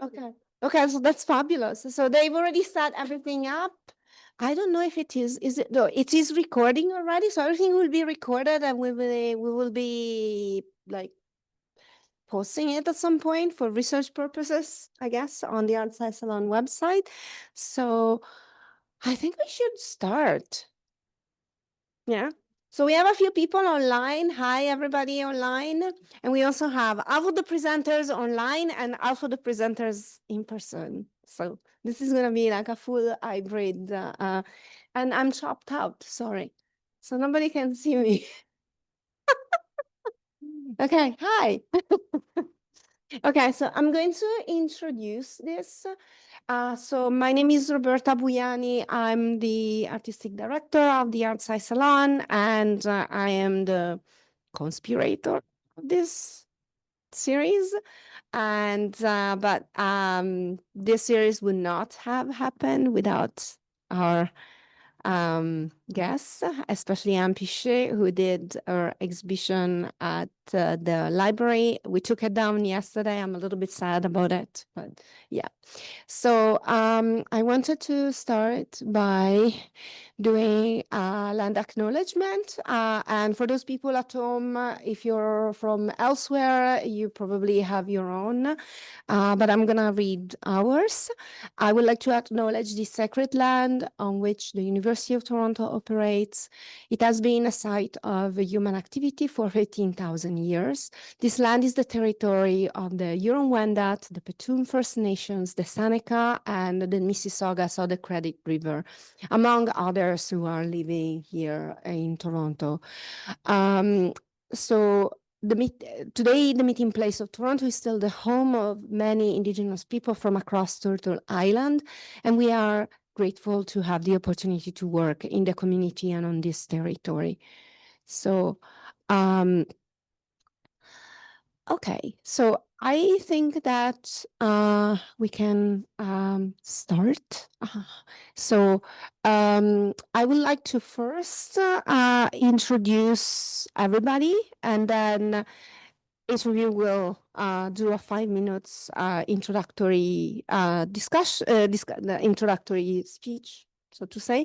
Okay. Okay, so that's fabulous. So they've already set everything up. I don't know if it is it, no, it is recording already. So everything will be recorded and we will be like posting it at some point for research purposes, I guess, on the Outside Salon website. So I think we should start. Yeah. So we have a few people online. Hi, everybody online. And we also have half of the presenters online and half of the presenters in person. So this is going to be like a full hybrid. And I'm chopped out, sorry. So nobody can see me. Okay, hi. Okay, so I'm going to introduce this. So my name is Roberta Bujani. I'm the artistic director of the Outside Salon, and I am the conspirator of this series. And but this series would not have happened without our guests, especially Anne Piché, who did our exhibition at the library. We took it down yesterday. I'm a little bit sad about it, but yeah. So I wanted to start by doing land acknowledgement. And for those people at home, if you're from elsewhere, you probably have your own, but I'm going to read ours. I would like to acknowledge the sacred land on which the University of Toronto operates. It has been a site of human activity for 18,000 years. This land is the territory of the Huron-Wendat, the Petun First Nations, the Seneca, and the Mississaugas, so the Credit River, among others who are living here in Toronto. So today, the meeting place of Toronto is still the home of many Indigenous people from across Turtle Island, and we are grateful to have the opportunity to work in the community and on this territory. So, okay, so I think that we can start. So I would like to first introduce everybody, and then each of you will do a 5 minutes introductory introductory speech, so to say,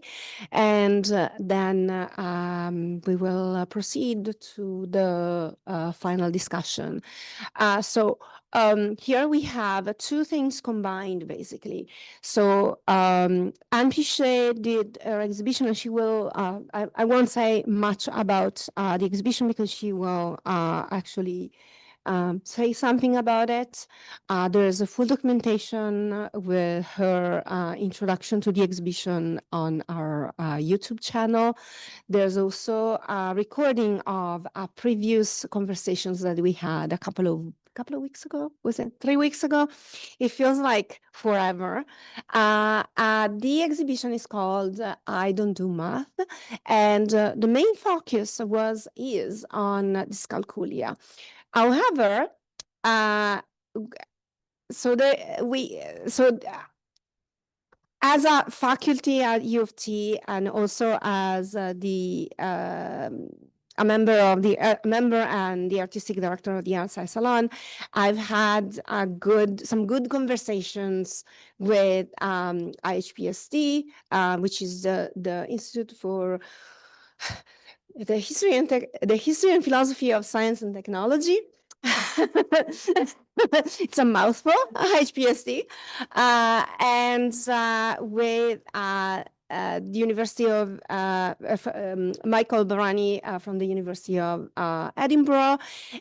and then we will proceed to the final discussion. So here we have two things combined, basically. So Anne Piché did her exhibition, and she will, I won't say much about the exhibition because she will actually say something about it. There's a full documentation with her introduction to the exhibition on our YouTube channel. There's also a recording of previous conversations that we had a couple of weeks ago. Was it 3 weeks ago? It feels like forever. The exhibition is called I Don't Do Math, and the main focus is on dyscalculia. However, as a faculty at U of T, and also as a member and the artistic director of the Outside Salon, I've had some good conversations with IHPST, which is the Institute for the History and Philosophy of Science and Technology. It's a mouthful, HPST, and with the University of Michael Barany from the University of Edinburgh,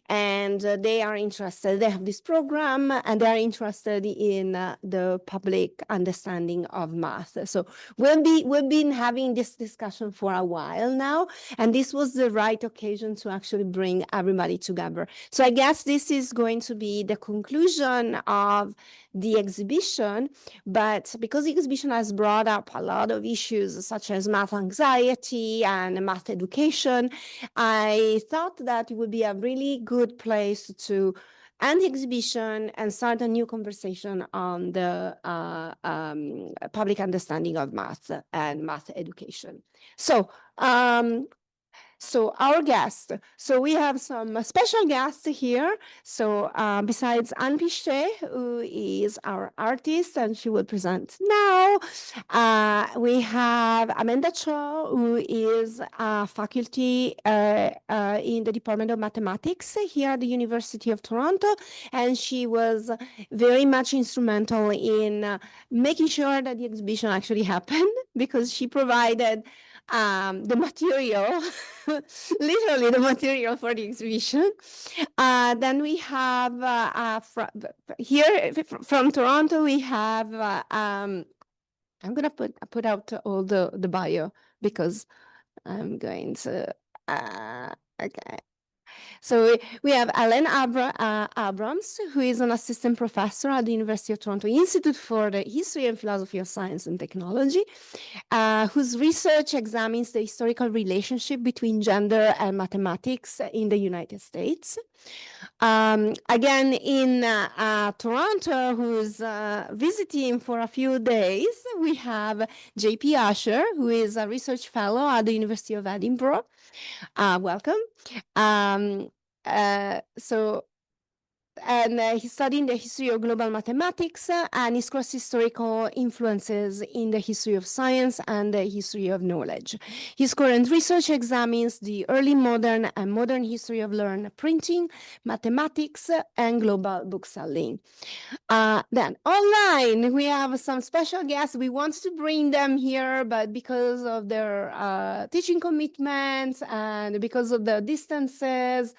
and they are interested. They have this program, and they are interested in the public understanding of math. So we've been having this discussion for a while now, and this was the right occasion to actually bring everybody together. So I guess this is going to be the conclusion of the exhibition, but because the exhibition has brought up a lot of issues such as math anxiety and math education, I thought that it would be a really good place to end the exhibition and start a new conversation on the public understanding of math and math education. So So our guest. So we have some special guests here. So besides Anne Piché, who is our artist, and she will present now, we have Amenda Chow, who is a faculty in the Department of Mathematics here at the University of Toronto, and she was very much instrumental in making sure that the exhibition actually happened because she provided the material, literally the material for the exhibition. Then we have here from Toronto, we have, I'm going to put out all the bio because I'm going to, okay. So we have Abrams, who is an assistant professor at the University of Toronto Institute for the History and Philosophy of Science and Technology, whose research examines the historical relationship between gender and mathematics in the United States. Again, in Toronto, who's visiting for a few days, we have J.P. Ascher, who is a research fellow at the University of Edinburgh. Welcome. So and he's studying the history of global mathematics and his cross-historical influences in the history of science and the history of knowledge. His current research examines the early modern and modern history of learned printing, mathematics, and global bookselling. Then online, we have some special guests. We want to bring them here, but because of their teaching commitments and because of the distances,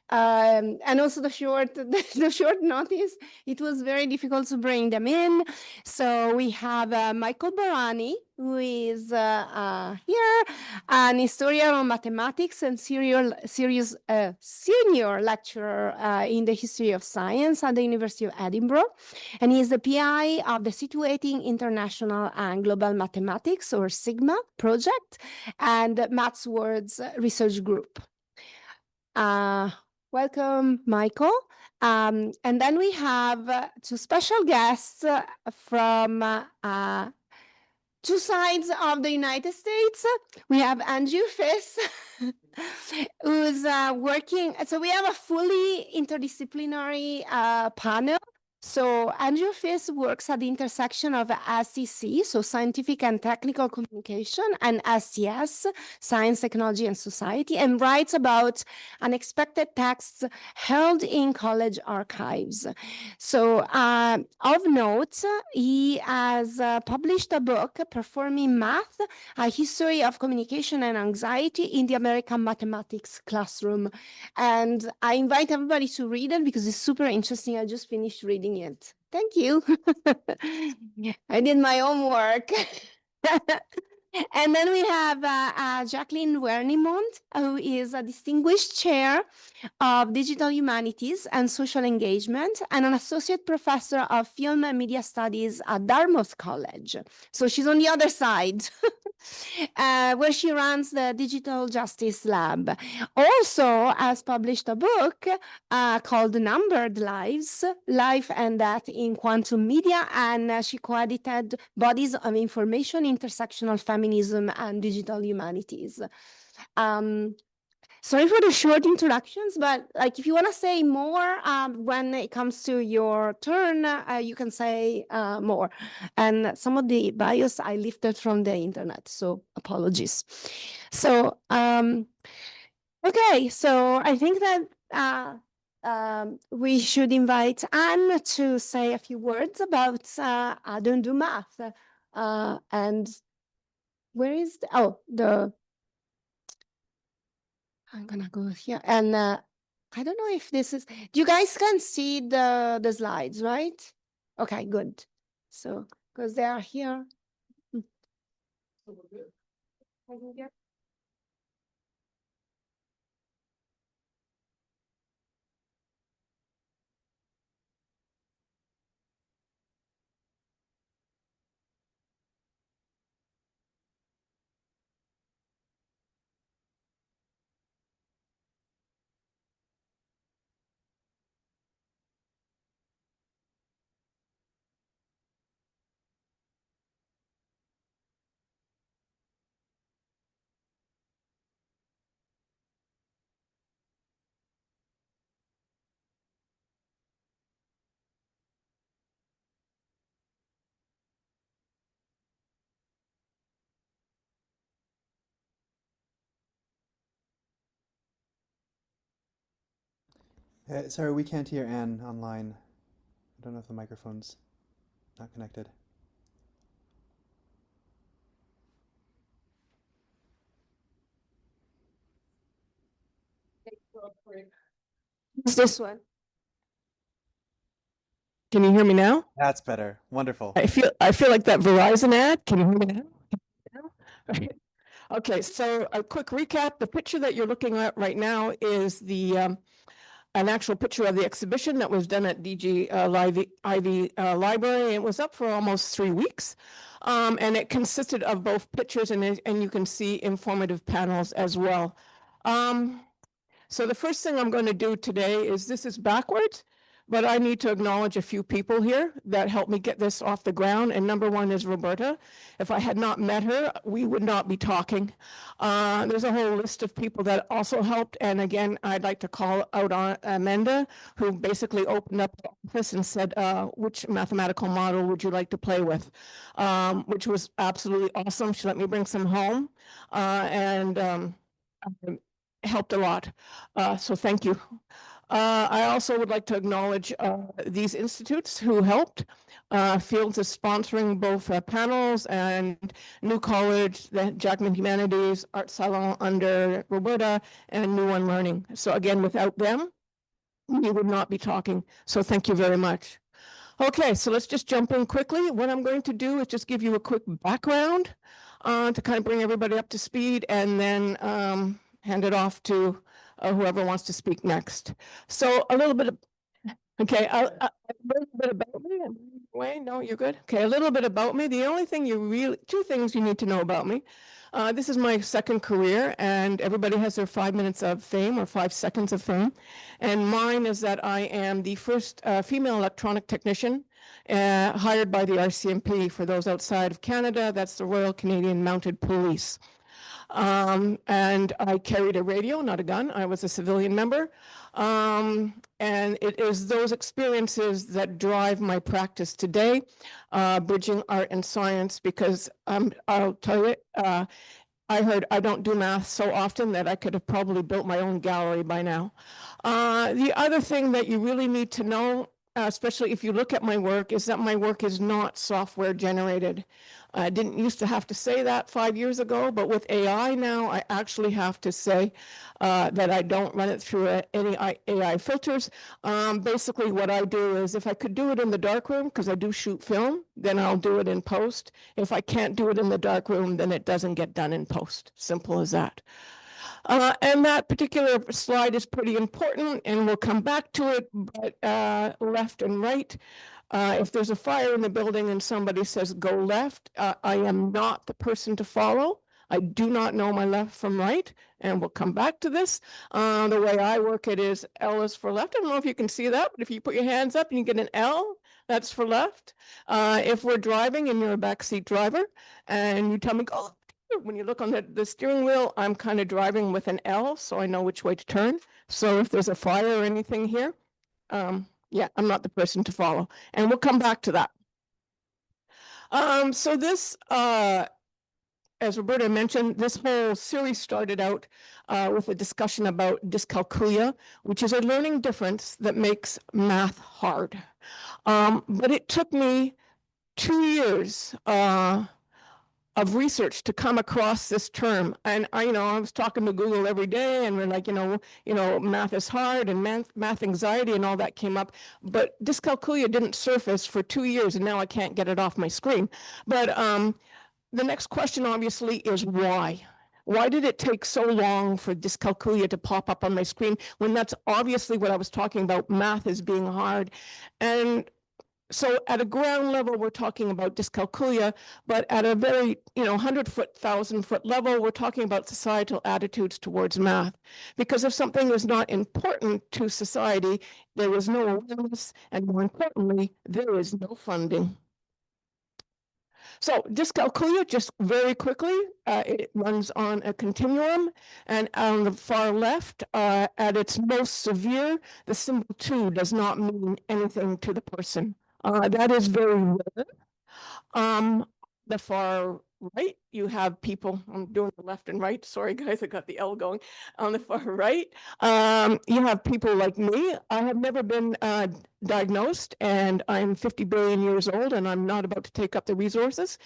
and also the short the short notice, it was very difficult to bring them in. So we have Michael Barany, who is here, an historian of mathematics and senior lecturer in the history of science at the University of Edinburgh. And he is the PI of the Situating International and Global Mathematics, or SIGMA, project, and Matt's Words Research Group. Welcome, Michael. And then we have two special guests from two sides of the United States. We have Andrew Fiss, who's working. So we have a fully interdisciplinary panel. So Andrew Fiss works at the intersection of STC, so Scientific and Technical Communication, and STS, Science, Technology, and Society, and writes about unexpected texts held in college archives. So of note, he has published a book, Performing Math, A History of Communication and Anxiety in the American Mathematics Classroom. And I invite everybody to read it because it's super interesting. I just finished reading it. Thank you. I did my homework. And then we have Jacqueline Wernimont, who is a distinguished chair of Digital Humanities and Social Engagement and an associate professor of film and media studies at Dartmouth College. So she's on the other side, where she runs the Digital Justice Lab. Also has published a book called Numbered Lives, Life and Death in Quantum Media, and she co-edited Bodies of Information, Intersectional Feminism and Digital Humanities. Sorry for the short introductions, but like if you want to say more when it comes to your turn, you can say more. And some of the bios I lifted from the internet, so apologies. So, okay, so I think that we should invite Anne to say a few words about I don't do math. And where is I'm gonna go here, and I don't know if this is. You guys can see the slides, right? Okay, good. So because they are here. Hmm. Sorry, we can't hear Anne online. I don't know if the microphone's not connected. It's this one. Can you hear me now? That's better. Wonderful. I feel like that Verizon ad. Can you hear me now? Now? Right. Okay, so a quick recap. The picture that you're looking at right now is the an actual picture of the exhibition that was done at DG Ivy Library. It was up for almost 3 weeks, and it consisted of both pictures and you can see informative panels as well. So the first thing I'm going to do today is this is backwards, but I need to acknowledge a few people here that helped me get this off the ground. And number one is Roberta. If I had not met her, we would not be talking. There's a whole list of people that also helped. And again, I'd like to call out on Amenda, who basically opened up the office and said, which mathematical model would you like to play with? Which was absolutely awesome. She let me bring some home. And helped a lot. So thank you. I also would like to acknowledge these institutes who helped. Fields is sponsoring both panels and New College, the Jacqueline Humanities, Art Salon under Roberta, and New One Learning. So again, without them, we would not be talking. So thank you very much. Okay, so let's just jump in quickly. What I'm going to do is just give you a quick background to kind of bring everybody up to speed and then hand it off to whoever wants to speak next. So a little bit of, okay, a little bit about me. Wait, no, you're good. Okay, a little bit about me. The only thing two things you need to know about me. This is my second career, and everybody has their 5 minutes of fame or 5 seconds of fame. And mine is that I am the first female electronic technician hired by the RCMP. For those outside of Canada, that's the Royal Canadian Mounted Police. And I carried a radio, not a gun. I was a civilian member. And it is those experiences that drive my practice today, bridging art and science, because I'll tell you, I don't do math so often that I could have probably built my own gallery by now. The other thing that you really need to know, especially if you look at my work, is that my work is not software generated. I didn't used to have to say that 5 years ago, but with AI now, I actually have to say that I don't run it through any AI filters. Basically, what I do is if I could do it in the darkroom, because I do shoot film, then I'll do it in post. If I can't do it in the darkroom, then it doesn't get done in post. Simple as that. And that particular slide is pretty important, and we'll come back to it, but left and right. If there's a fire in the building and somebody says go left, I am not the person to follow. I do not know my left from right, and we'll come back to this. The way I work it is L is for left. I don't know if you can see that, but if you put your hands up and you get an L, that's for left. If we're driving and you're a backseat driver and you tell me go, when you look on the steering wheel, I'm kind of driving with an L, so I know which way to turn. So if there's a fire or anything here, yeah, I'm not the person to follow. And we'll come back to that. So this, as Roberta mentioned, this whole series started out with a discussion about dyscalculia, which is a learning difference that makes math hard. But it took me 2 years of research to come across this term. And I was talking to Google every day, and we're like, math is hard, and math anxiety and all that came up. But dyscalculia didn't surface for 2 years, and now I can't get it off my screen. But the next question, obviously, is why? Why did it take so long for dyscalculia to pop up on my screen when that's obviously what I was talking about, math is being hard? And so at a ground level, we're talking about dyscalculia, but at a very, 100-foot, 1,000-foot level, we're talking about societal attitudes towards math. Because if something is not important to society, there is no awareness, and more importantly, there is no funding. So dyscalculia, just very quickly, it runs on a continuum, and on the far left, at its most severe, the symbol 2 does not mean anything to the person. That is very rare. the far right, you have people, I'm doing the left and right. Sorry, guys, I got the L going. On the far right, you have people like me. I have never been diagnosed, and I'm 50 billion years old, and I'm not about to take up the resources.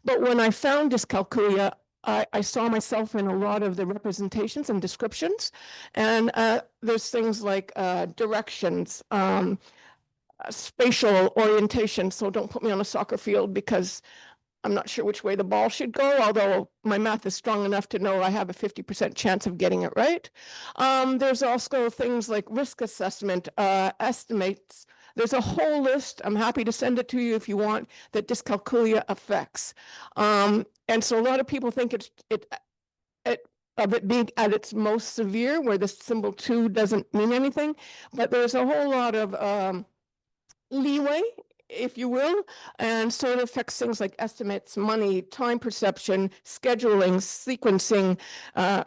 But when I found dyscalculia, I saw myself in a lot of the representations and descriptions. And there's things like directions, spatial orientation. So don't put me on a soccer field because I'm not sure which way the ball should go, although my math is strong enough to know I have a 50% chance of getting it right. There's also things like risk assessment, estimates. There's a whole list. I'm happy to send it to you if you want, that dyscalculia affects. And so a lot of people think of it being at its most severe, where the symbol 2 doesn't mean anything, but there's a whole lot of leeway, if you will, and so it affects things like estimates, money, time perception, scheduling, sequencing,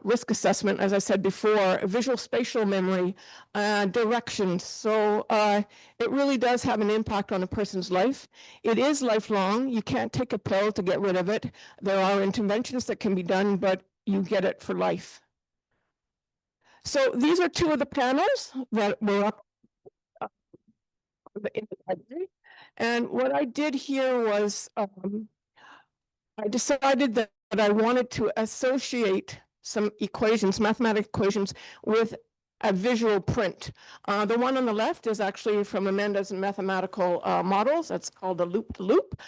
risk assessment, as I said before, visual spatial memory, directions. So it really does have an impact on a person's life. It is lifelong. You can't take a pill to get rid of it. There are interventions that can be done, but you get it for life. So these are two of the panels that were up in the library. And what I did here was I decided that I wanted to associate some equations, mathematical equations, with a visual print. The one on the left is actually from Amenda's mathematical models. That's called the loop-to-loop.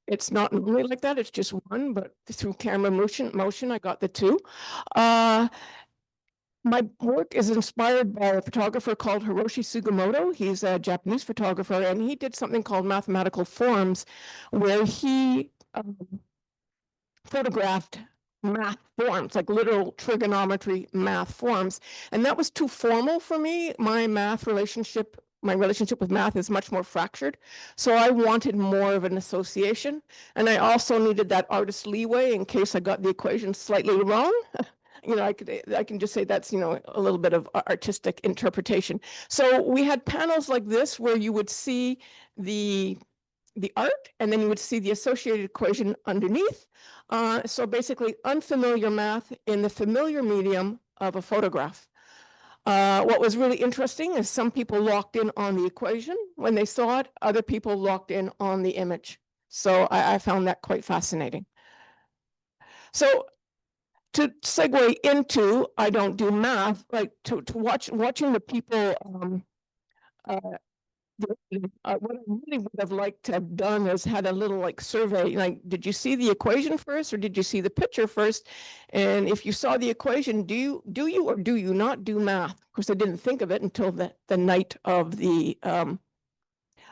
It's not normally like that. It's just one, but through camera motion, I got the two. My work is inspired by a photographer called Hiroshi Sugimoto. He's a Japanese photographer, and he did something called mathematical forms, where he photographed math forms, like literal trigonometry math forms. And that was too formal for me. My relationship with math is much more fractured. So I wanted more of an association. And I also needed that artist leeway in case I got the equation slightly wrong. I can just say that's, a little bit of artistic interpretation. So we had panels like this where you would see the art, and then you would see the associated equation underneath. So basically unfamiliar math in the familiar medium of a photograph. What was really interesting is some people locked in on the equation when they saw it, other people locked in on the image. So I found that quite fascinating. So to segue into, I don't do math, like watching the people, what I really would have liked to have done is had a little like survey, like, did you see the equation first or did you see the picture first? And if you saw the equation, do you or do you not do math? Of course, I didn't think of it until the night of the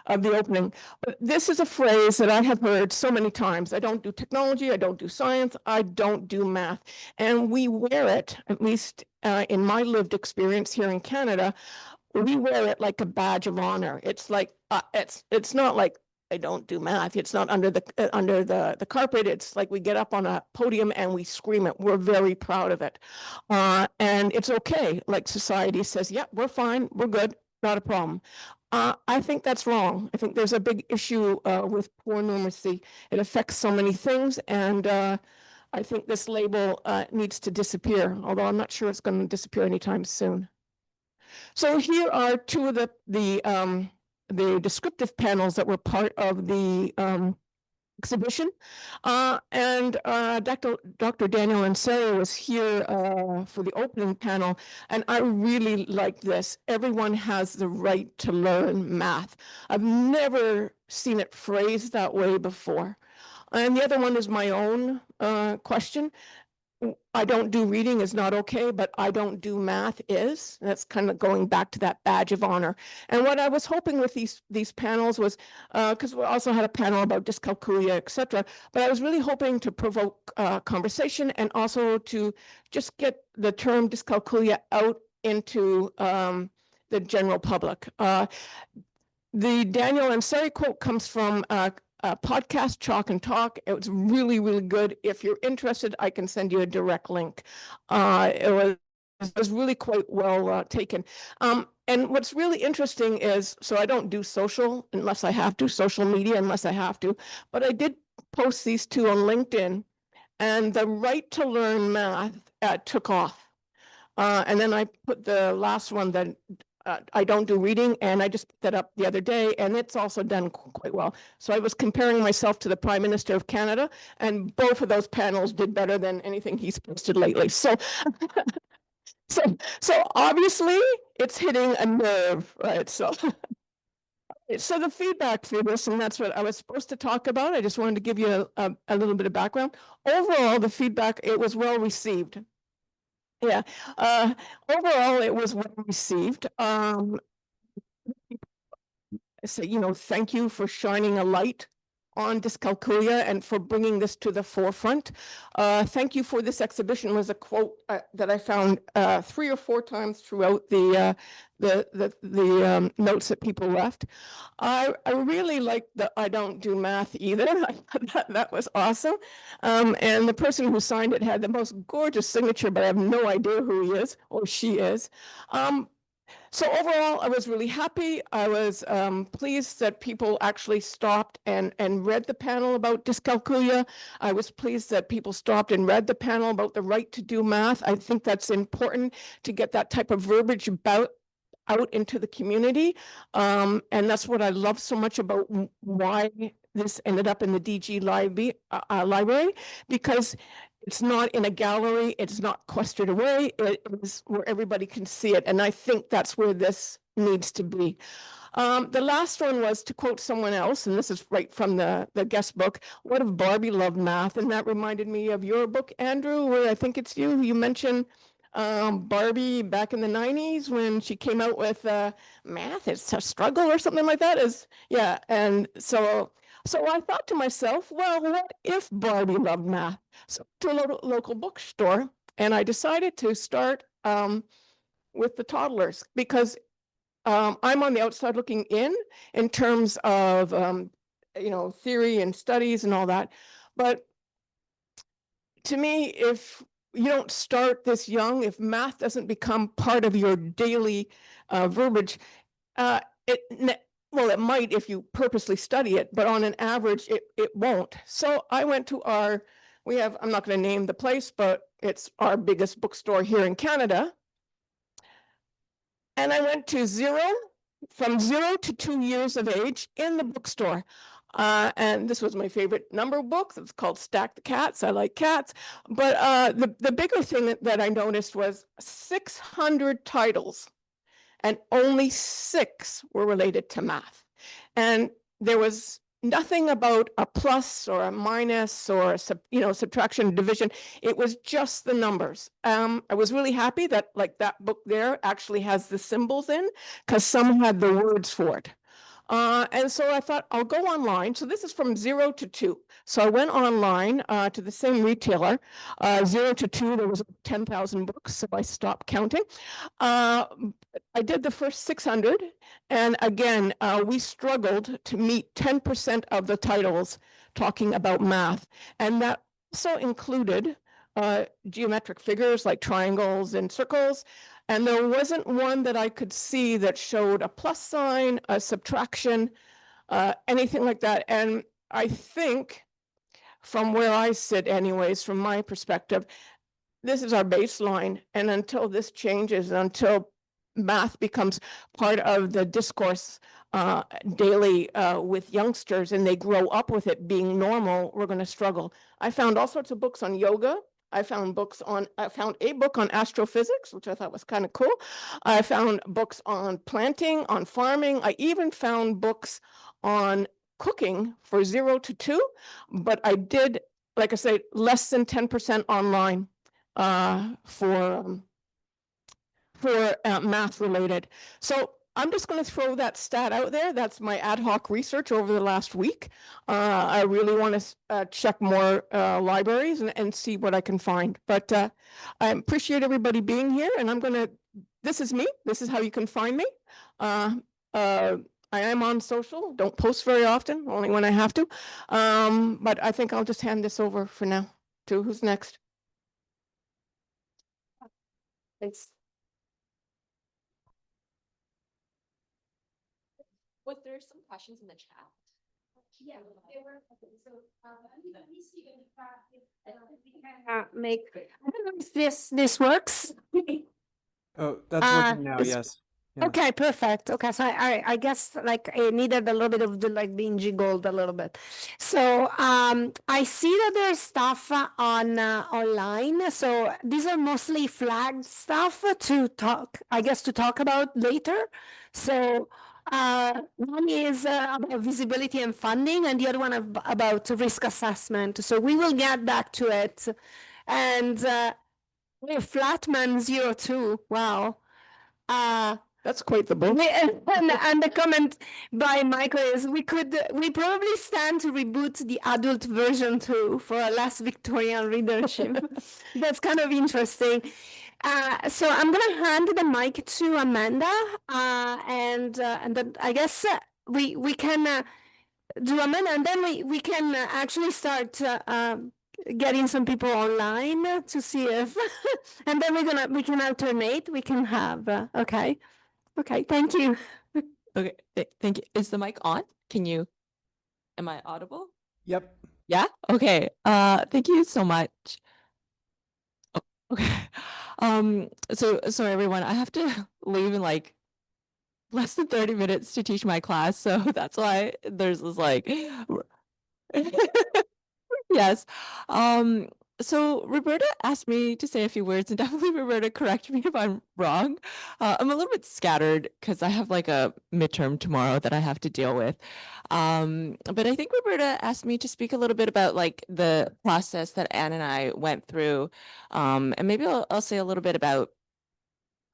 opening. But this is a phrase that I have heard so many times. I don't do technology, I don't do science, I don't do math. And we wear it, at least in my lived experience here in Canada, we wear it like a badge of honor. It's like, it's not like I don't do math. It's not under the carpet. It's like we get up on a podium and we scream it. We're very proud of it. And it's okay. Like society says, yeah, we're fine. We're good. Not a problem. I think that's wrong. I think there's a big issue with poor numeracy. It affects so many things, and I think this label needs to disappear, although I'm not sure it's going to disappear anytime soon. So here are two of the descriptive panels that were part of the exhibition. And Dr. Daniel Ansari was here for the opening panel, and I really like this. Everyone has the right to learn math. I've never seen it phrased that way before. And the other one is my own question. I don't do reading is not okay, but I don't do math is. That's kind of going back to that badge of honor. And what I was hoping with these panels was, because we also had a panel about dyscalculia, etc. But I was really hoping to provoke conversation and also to just get the term dyscalculia out into the general public. The Daniel Ansari quote comes from podcast Chalk and Talk. It was really, really good. If you're interested, I can send you a direct link. It was really quite well taken. And what's really interesting is, so I don't do social unless I have to, social media unless I have to, but I did post these two on LinkedIn, and the Right to Learn Math took off. And then I put the last one that I don't do reading, and I just put that up the other day, and it's also done quite well. So I was comparing myself to the Prime Minister of Canada, and both of those panels did better than anything he's posted lately. So, so obviously it's hitting a nerve, right? So, so the feedback for this, and that's what I was supposed to talk about. I just wanted to give you a little bit of background. Overall, the feedback, it was well received. Yeah, overall, it was well received. So, thank you for shining a light on dyscalculia and for bringing this to the forefront. Thank you for this exhibition was a quote that I found 3 or 4 times throughout the notes that people left. I really like the I don't do math either. That was awesome. And the person who signed it had the most gorgeous signature, but I have no idea who he is or she is. So overall, I was really happy. I was pleased that people actually stopped and read the panel about dyscalculia. I was pleased that people stopped and read the panel about the right to do math. I think that's important to get that type of verbiage out into the community. And that's what I love so much about why this ended up in the DG library, because it's not in a gallery, it's not quested away, it is where everybody can see it. And I think that's where this needs to be. The last one was to quote someone else, and this is right from the guest book, what if Barbie loved math? And that reminded me of your book, Andrew, where I think it's you mentioned Barbie back in the 90s when she came out with math, it's a struggle or something like that. Yeah, and so I thought to myself, well, what if Barbie loved math? So to a local bookstore, and I decided to start with the toddlers, because I'm on the outside looking in terms of theory and studies and all that. But to me, if you don't start this young, if math doesn't become part of your daily verbiage, it might if you purposely study it, but on an average, it won't. So I went to I'm not going to name the place, but it's our biggest bookstore here in Canada. And I went from 0 to 2 years of age in the bookstore. And this was my favorite number of books. It's called Stack the Cats. I like cats. But the bigger thing that I noticed was 600 titles, and only 6 were related to math. And there was nothing about a plus or a minus or subtraction, division. It was just the numbers. I was really happy that that book there actually has the symbols in, because some had the words for it. And so I thought I'll go online. So this is from 0 to 2. So I went online to the same retailer. 0 to 2, there was 10,000 books, so I stopped counting. I did the first 600, and again, we struggled to meet 10% of the titles talking about math, and that also included geometric figures like triangles and circles. And there wasn't one that I could see that showed a plus sign, a subtraction, anything like that. And I think from where I sit anyways, from my perspective, this is our baseline. And until this changes, until math becomes part of the discourse daily with youngsters and they grow up with it being normal, we're going to struggle. I found all sorts of books on yoga. I found a book on astrophysics, which I thought was kind of cool. I found books on planting, on farming. I even found books on cooking for 0 to 2, but I did, like I say, less than 10% online for math related. So I'm just going to throw that stat out there. That's my ad hoc research over the last week. I really want to check more libraries and see what I can find. But I appreciate everybody being here, and this is me. This is how you can find me. I am on social, don't post very often, only when I have to. But I think I'll just hand this over for now to who's next. Thanks. Was there some questions in the chat? Yeah, they were okay. So let me see if we can make. I don't know if this works. Oh, that's working now. This Yes. Yeah. Okay, perfect. Okay, so I guess like it needed a little bit of the like being jiggled a little bit. So I see that there's stuff on online. So these are mostly flagged stuff to talk, I guess, to talk about later. So one is about visibility and funding, and the other one about risk assessment. So we will get back to it. And Flatman02, wow. That's quite the book. And the comment by Michael is we probably stand to reboot the adult version too for a less Victorian readership. That's kind of interesting. So I'm gonna hand the mic to Amanda, and then I guess we can do Amanda, and then we can actually start getting some people online to see if, and then we can alternate. We can have okay. Okay, thank you. Okay, thank you. Is the mic on? Am I audible? Yep. Yeah? Okay. Thank you so much. Oh, okay. So everyone, I have to leave in like less than 30 minutes to teach my class, so that's why there's this like yes. So Roberta asked me to say a few words, and definitely Roberta, correct me if I'm wrong. I'm a little bit scattered because I have like a midterm tomorrow that I have to deal with. But I think Roberta asked me to speak a little bit about like the process that Anne and I went through. And maybe I'll say a little bit about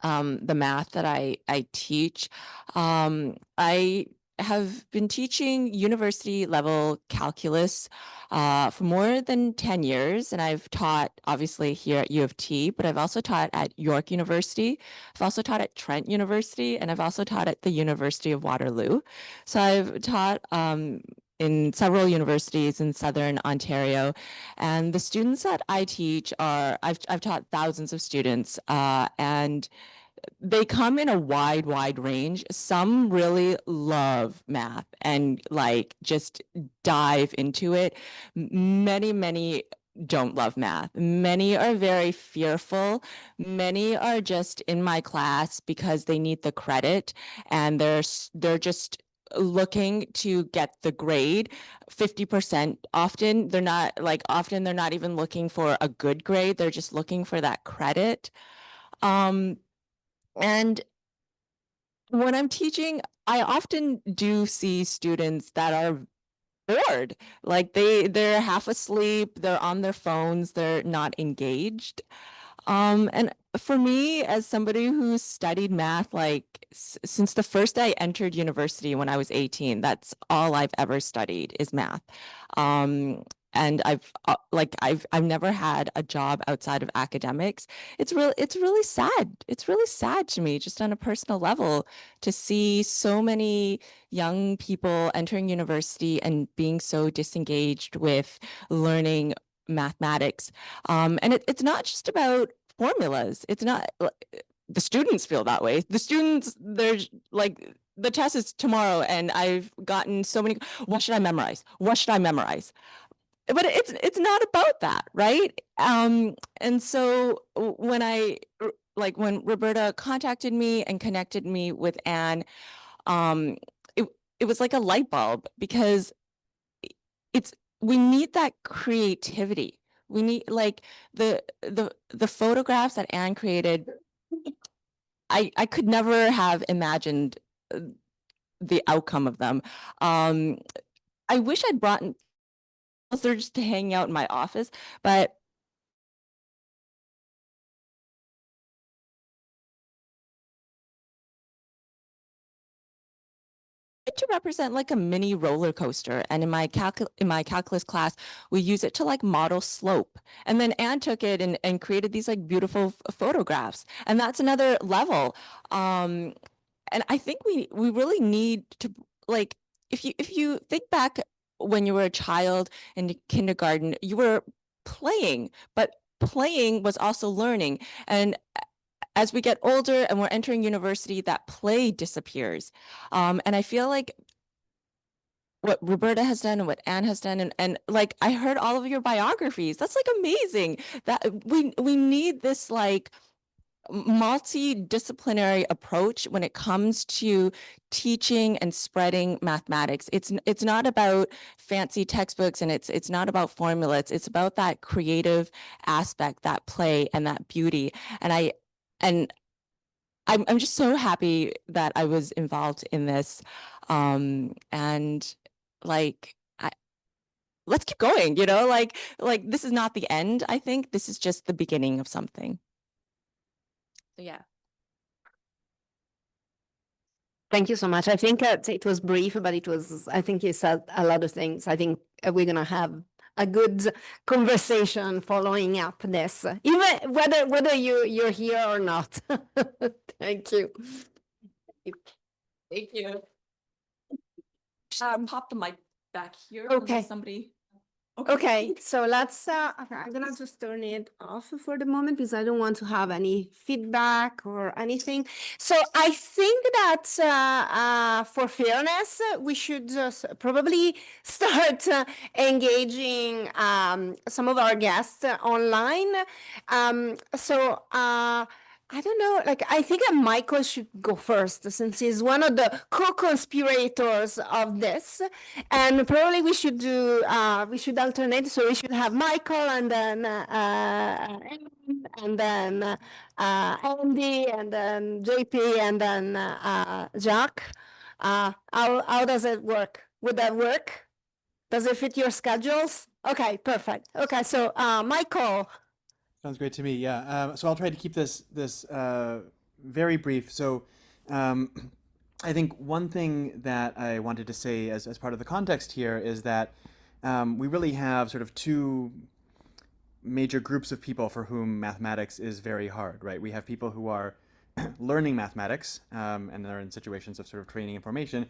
the math that I teach. I have been teaching university level calculus for more than 10 years, and I've taught obviously here at U of T, but I've also taught at York University. I've also taught at Trent University, and I've also taught at the University of Waterloo. So I've taught in several universities in Southern Ontario, and the students that I teach I've taught thousands of students, and they come in a wide range. Some really love math and like just dive into it. Many don't love math. Many are very fearful. Many are just in my class because they need the credit, and they're just looking to get the grade 50%. Often they're not even looking for a good grade. They're just looking for that credit. And when I'm teaching, I often do see students that are bored, like they're half asleep, they're on their phones, they're not engaged. And for me, as somebody who studied math, like since the first day I entered university when I was 18, that's all I've ever studied is math. And I've never had a job outside of academics. It's really sad. It's really sad to me, just on a personal level, to see so many young people entering university and being so disengaged with learning mathematics. And it's not just about formulas. It's not, the students feel that way. The students, they're like, the test is tomorrow, and I've gotten so many, what should I memorize? What should I memorize? But it's not about that, right? And so when when Roberta contacted me and connected me with Anne, it was like a light bulb, because we need that creativity. We need like the photographs that Anne created. I could never have imagined the outcome of them. I wish I'd brought they're just hanging out in my office, but to represent like a mini roller coaster. And in my calculus class, we use it to like model slope. And then Anne took it and created these like beautiful photographs. And that's another level. And I think we really need to, like, if you think back when you were a child in kindergarten, you were playing, but playing was also learning. And as we get older and we're entering university, that play disappears. And I feel like what Roberta has done and what Anne has done. And like, I heard all of your biographies. That's like amazing. That we need this like multidisciplinary approach when it comes to teaching and spreading mathematics. It's not about fancy textbooks, and it's not about formulas. It's about that creative aspect, that play and that beauty. And I'm just so happy that I was involved in this. And like, let's keep going, you know, like this is not the end. I think this is just the beginning of something. So yeah. Thank you so much. I think it was brief, but I think you said a lot of things. I think we're going to have a good conversation following up this, even whether you're here or not. Thank you. Thank you. Pop the mic back here. Okay. Unless somebody. Okay, so let's, okay, I'm gonna just turn it off for the moment because I don't want to have any feedback or anything. So I think that for fairness, we should just probably start engaging some of our guests online. So I don't know, like, I think that Michael should go first since he's one of the co-conspirators of this. And probably we should alternate. So we should have Michael and then Anne, and then Andy, and then JP, and then Jack. How does it work? Would that work? Does it fit your schedules? Okay, perfect. Okay, so Michael. Sounds great to me. Yeah. So I'll try to keep this very brief. So I think one thing that I wanted to say as part of the context here is that we really have sort of two major groups of people for whom mathematics is very hard, right? We have people who are learning mathematics and they're in situations of sort of training and formation.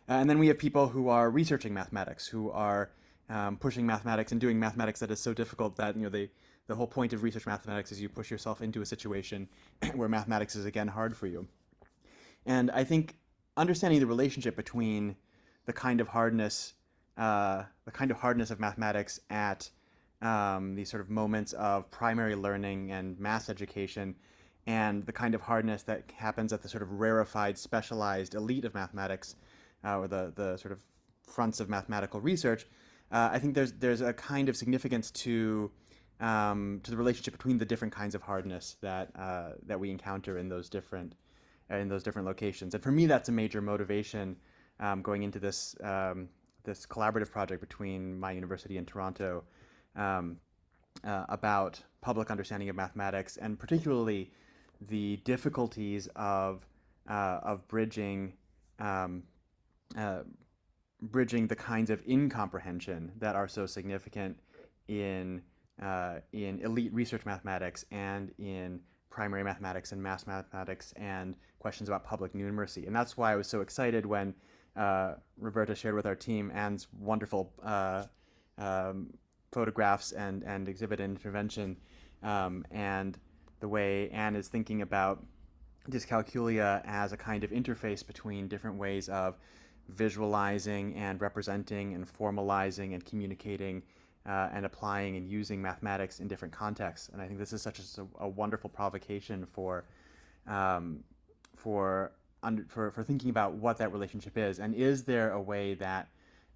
And then we have people who are researching mathematics, who are pushing mathematics and doing mathematics that is so difficult that, the whole point of research mathematics is you push yourself into a situation where mathematics is again hard for you. And I think understanding the relationship between the kind of hardness of mathematics at these sort of moments of primary learning and mass education, and the kind of hardness that happens at the sort of rarefied, specialized elite of mathematics, or the sort of fronts of mathematical research, I think there's a kind of significance to the relationship between the different kinds of hardness that we encounter in those different locations. And for me, that's a major motivation going into this this collaborative project between my university and Toronto about public understanding of mathematics, and particularly the difficulties of bridging the kinds of incomprehension that are so significant in elite research mathematics and in primary mathematics and mass mathematics and questions about public numeracy. And that's why I was so excited when Roberta shared with our team Anne's wonderful photographs and exhibit intervention, and the way Anne is thinking about dyscalculia as a kind of interface between different ways of visualizing and representing and formalizing and communicating and applying and using mathematics in different contexts. And I think this is such a wonderful provocation for thinking about what that relationship is, and is there a way that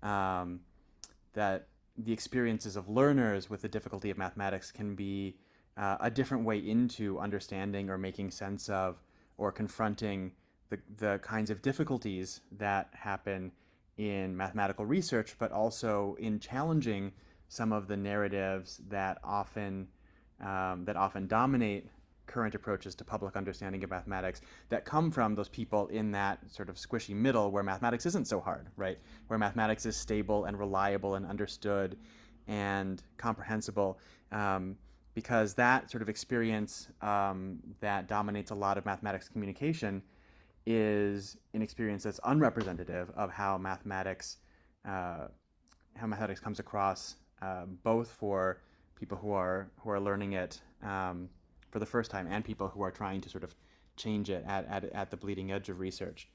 that the experiences of learners with the difficulty of mathematics can be a different way into understanding or making sense of or confronting the kinds of difficulties that happen in mathematical research, but also in challenging some of the narratives that often dominate current approaches to public understanding of mathematics, that come from those people in that sort of squishy middle where mathematics isn't so hard, right? Where mathematics is stable and reliable and understood and comprehensible, because that sort of experience that dominates a lot of mathematics communication is an experience that's unrepresentative of how mathematics comes across, both for people who are learning it for the first time and people who are trying to sort of change it at the bleeding edge of research.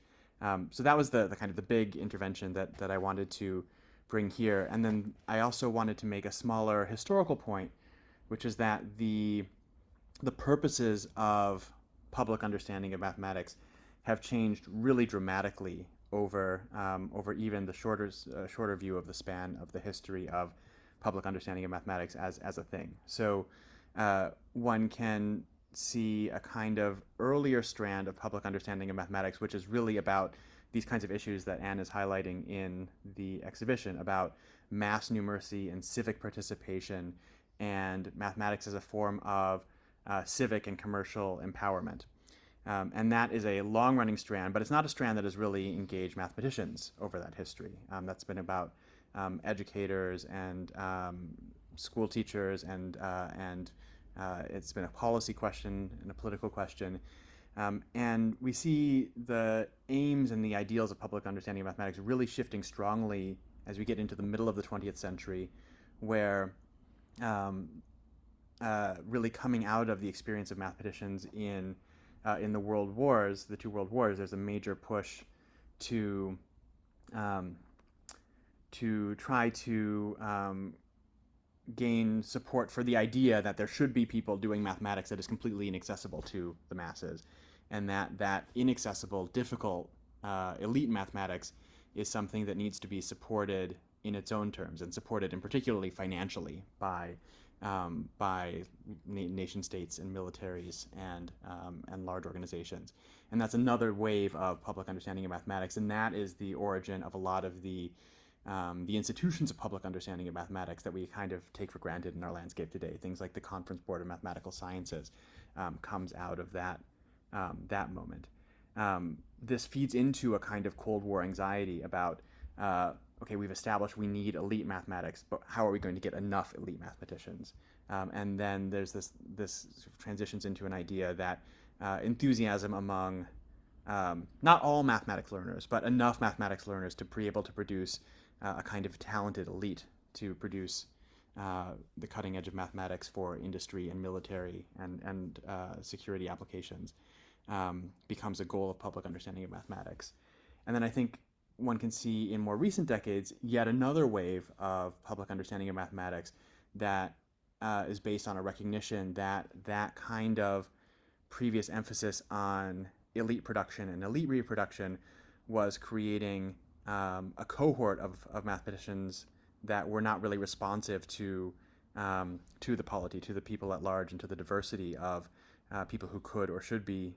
So that was the kind of the big intervention that I wanted to bring here. And then I also wanted to make a smaller historical point, which is that the purposes of public understanding of mathematics have changed really dramatically over even the shorter view of the span of the history of public understanding of mathematics as a thing. So one can see a kind of earlier strand of public understanding of mathematics, which is really about these kinds of issues that Anne is highlighting in the exhibition, about mass numeracy and civic participation and mathematics as a form of civic and commercial empowerment. And that is a long-running strand, but it's not a strand that has really engaged mathematicians over that history. That's been about educators and school teachers, and it's been a policy question and a political question. And we see the aims and the ideals of public understanding of mathematics really shifting strongly as we get into the middle of the 20th century, where really coming out of the experience of mathematicians in the world wars, the two world wars, there's a major push to try to gain support for the idea that there should be people doing mathematics that is completely inaccessible to the masses, and that inaccessible, difficult, elite mathematics is something that needs to be supported in its own terms, and supported, and particularly financially, by nation states and militaries and large organizations. And that's another wave of public understanding of mathematics, and that is the origin of a lot of the institutions of public understanding of mathematics that we kind of take for granted in our landscape today. Things like the Conference Board of Mathematical Sciences comes out of that moment. This feeds into a kind of Cold War anxiety about okay, we've established we need elite mathematics, but how are we going to get enough elite mathematicians? And then there's this sort of transitions into an idea that enthusiasm among not all mathematics learners, but enough mathematics learners to be able to produce a kind of talented elite to produce the cutting edge of mathematics for industry and military and security applications becomes a goal of public understanding of mathematics. And then I think one can see in more recent decades yet another wave of public understanding of mathematics that is based on a recognition that that kind of previous emphasis on elite production and elite reproduction was creating a cohort of mathematicians that were not really responsive to the polity, to the people at large, and to the diversity of people who could or should be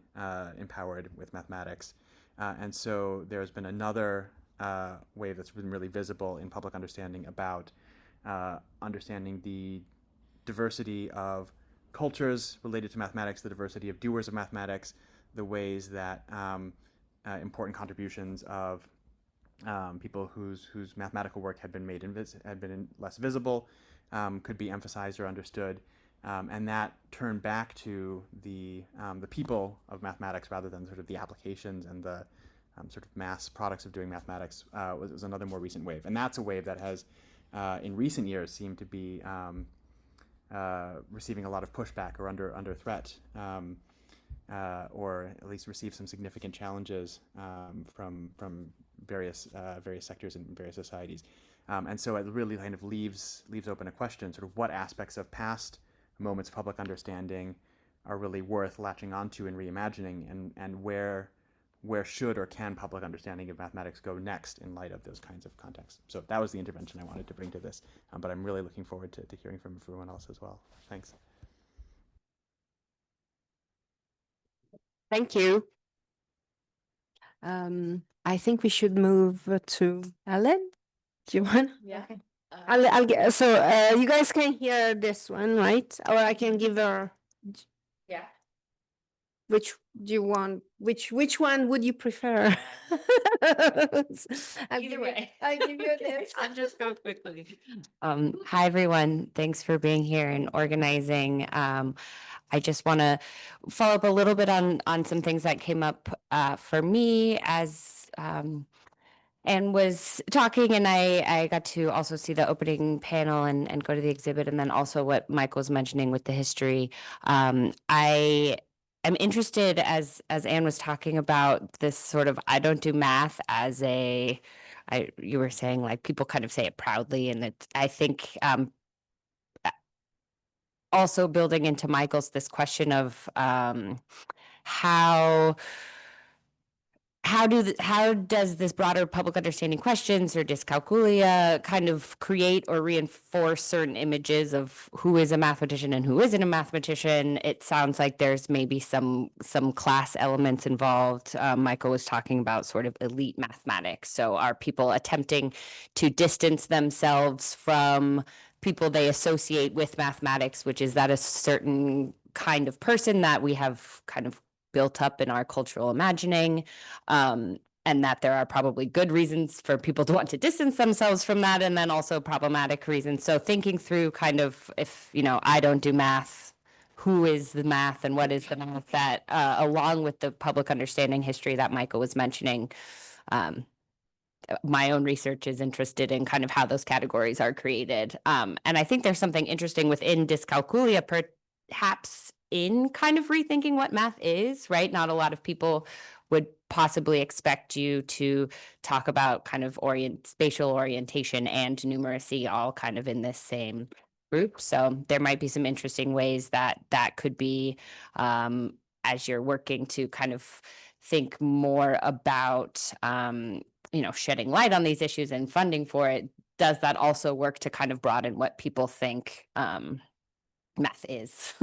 empowered with mathematics. And so there's been another wave that's been really visible in public understanding about understanding the diversity of cultures related to mathematics, the diversity of doers of mathematics, the ways that important contributions of people whose mathematical work had been made less visible could be emphasized or understood. And that turned back to the people of mathematics rather than sort of the applications and the sort of mass products of doing mathematics was another more recent wave. And that's a wave that has, in recent years, seemed to be receiving a lot of pushback or under threat, or at least receive some significant challenges from various sectors and various societies. And so it really kind of leaves open a question, sort of what aspects of past moments of public understanding are really worth latching onto and reimagining, and where should or can public understanding of mathematics go next in light of those kinds of contexts. So that was the intervention I wanted to bring to this, but I'm really looking forward to hearing from everyone else as well. Thanks. Thank you. I think we should move to Ellen. Do you want? Yeah. Okay. I'll get, so you guys can hear this one, right? Or I can give her. Yeah. Which do you want? Which one would you prefer? Either way. I'll give you this. I'll just go quickly. Hi, everyone. Thanks for being here and organizing. I just want to follow up a little bit on some things that came up for me as Anne was talking, and I got to also see the opening panel and go to the exhibit, and then also what Michael was mentioning with the history. I am interested, as Anne was talking about, this sort of I don't do math as a you were saying like people kind of say it proudly, and I think also building into Michael's this question of how does this broader public understanding questions or dyscalculia kind of create or reinforce certain images of who is a mathematician and who isn't a mathematician? It sounds like there's maybe some class elements involved. Michael was talking about sort of elite mathematics. So are people attempting to distance themselves from people they associate with mathematics, which is that a certain kind of person that we have kind of built up in our cultural imagining, and that there are probably good reasons for people to want to distance themselves from that, and then also problematic reasons. So thinking through kind of, if, I don't do math, who is the math and what is the math, that along with the public understanding history that Michael was mentioning, my own research is interested in kind of how those categories are created. And I think there's something interesting within dyscalculia, perhaps in kind of rethinking what math is, right? Not a lot of people would possibly expect you to talk about kind of spatial orientation and numeracy all kind of in this same group. So there might be some interesting ways that could be, as you're working to kind of think more about, shedding light on these issues and funding for it. Does that also work to kind of broaden what people think math is?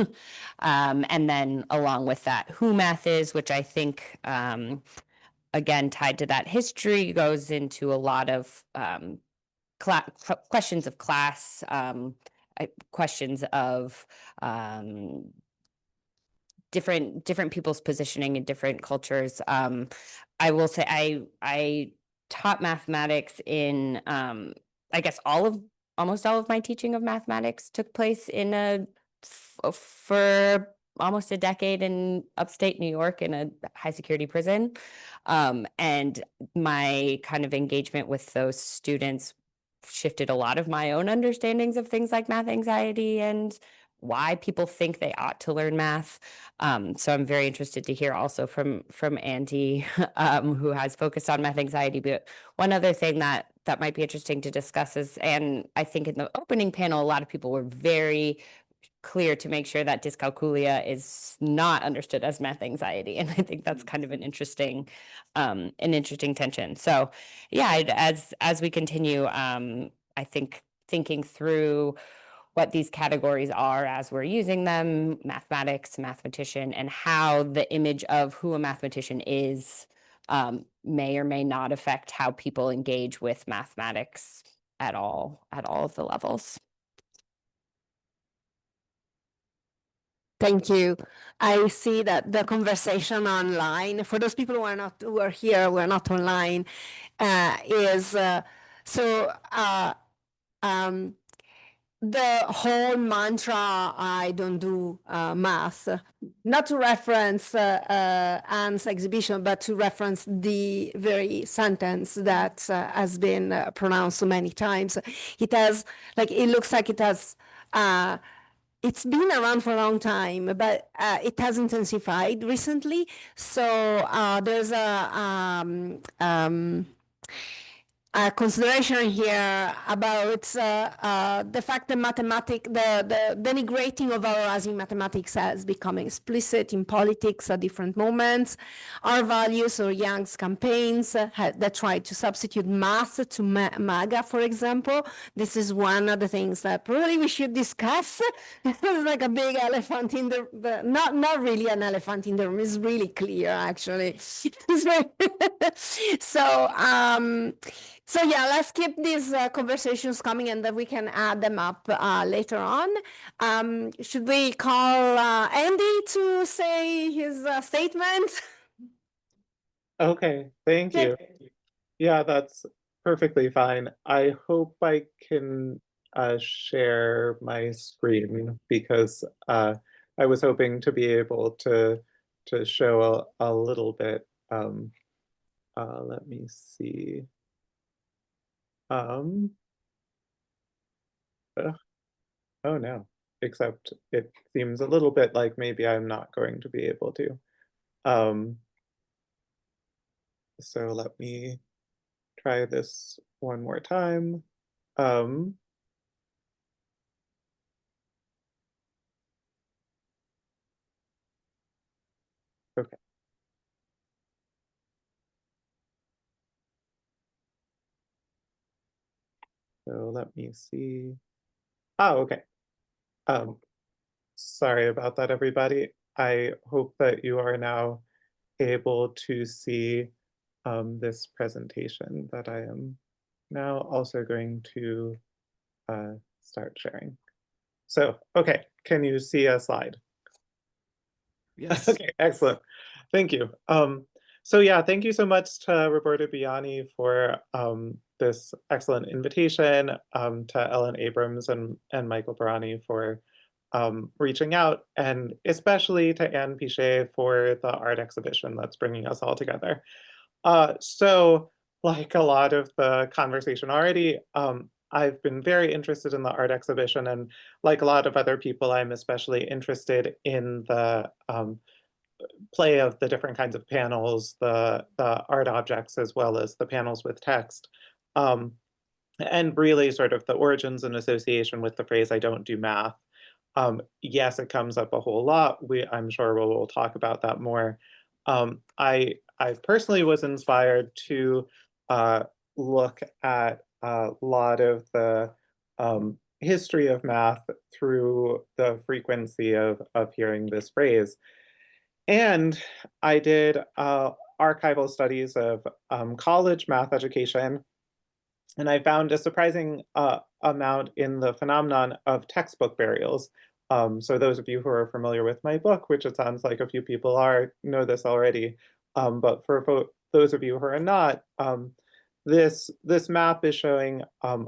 And then along with that, who math is, which I think, again, tied to that history, goes into a lot of questions of class, questions of different people's positioning in different cultures. I will say I taught mathematics in, I guess almost all of my teaching of mathematics took place in for almost a decade in upstate New York in a high security prison. And my kind of engagement with those students shifted a lot of my own understandings of things like math anxiety and why people think they ought to learn math. So I'm very interested to hear also from Andy, who has focused on math anxiety. But one other thing that might be interesting to discuss is, and I think in the opening panel, a lot of people were very clear to make sure that dyscalculia is not understood as math anxiety, and I think that's kind of an interesting tension. So yeah, as we continue, I think thinking through what these categories are as we're using them, mathematics, mathematician, and how the image of who a mathematician is may or may not affect how people engage with mathematics at all of the levels. Thank you. I see that the conversation online, for those people who are here, who are not online, is the whole mantra, I don't do math, not to reference Anne's exhibition, but to reference the very sentence that has been pronounced so many times. It looks like it has, it's been around for a long time, but it has intensified recently. So there's a consideration here about the fact that the denigrating of valorizing mathematics has become explicit in politics at different moments. Our values or Young's campaigns that try to substitute math to MAGA, for example. This is one of the things that probably we should discuss. It's like a big elephant in the not really an elephant in the room. It's really clear, actually. So yeah, let's keep these conversations coming, and then we can add them up later on. Should we call Andy to say his statement? Okay, thank you. Yeah, that's perfectly fine. I hope I can share my screen, because I was hoping to be able to show a little bit. Let me see. Oh no, except it seems a little bit like maybe I'm not going to be able to. So let me try this one more time. Okay. So let me see. Oh, okay. Sorry about that, everybody. I hope that you are now able to see this presentation that I am now also going to start sharing. So, okay, can you see a slide? Yes. Okay, excellent. Thank you. So yeah, thank you so much to Roberta Biani for this excellent invitation, to Ellen Abrams and Michael Barany for reaching out, and especially to Anne Piché for the art exhibition that's bringing us all together. So like a lot of the conversation already, I've been very interested in the art exhibition, and like a lot of other people, I'm especially interested in the play of the different kinds of panels, the art objects, as well as the panels with text. And really sort of the origins and association with the phrase, I don't do math. Yes, it comes up a whole lot. I'm sure we'll talk about that more. I personally was inspired to look at a lot of the history of math through the frequency of hearing this phrase. And I did archival studies of college math education, and I found a surprising amount in the phenomenon of textbook burials. So those of you who are familiar with my book, which it sounds like a few people are, know this already. But for those of you who are not, this map is showing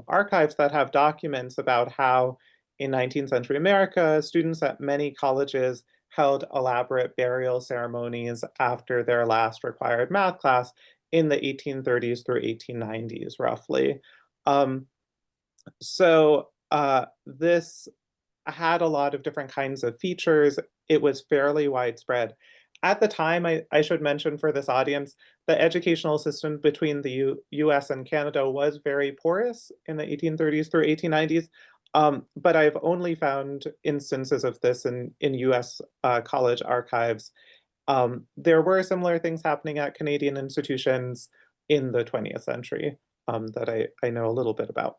archives that have documents about how in 19th century America, students at many colleges held elaborate burial ceremonies after their last required math class in the 1830s through 1890s, roughly. This had a lot of different kinds of features. It was fairly widespread. At the time, I should mention for this audience, the educational system between the US and Canada was very porous in the 1830s through 1890s. But I've only found instances of this in US college archives. There were similar things happening at Canadian institutions in the 20th century that I know a little bit about.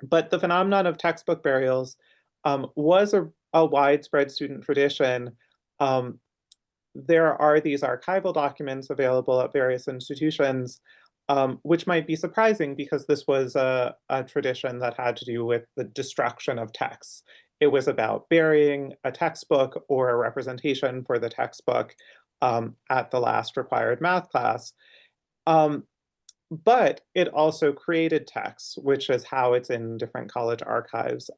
But the phenomenon of textbook burials was a widespread student tradition. There are these archival documents available at various institutions, which might be surprising because this was a tradition that had to do with the destruction of texts. It was about burying a textbook or a representation for the textbook at the last required math class. But it also created texts, which is how it's in different college archives.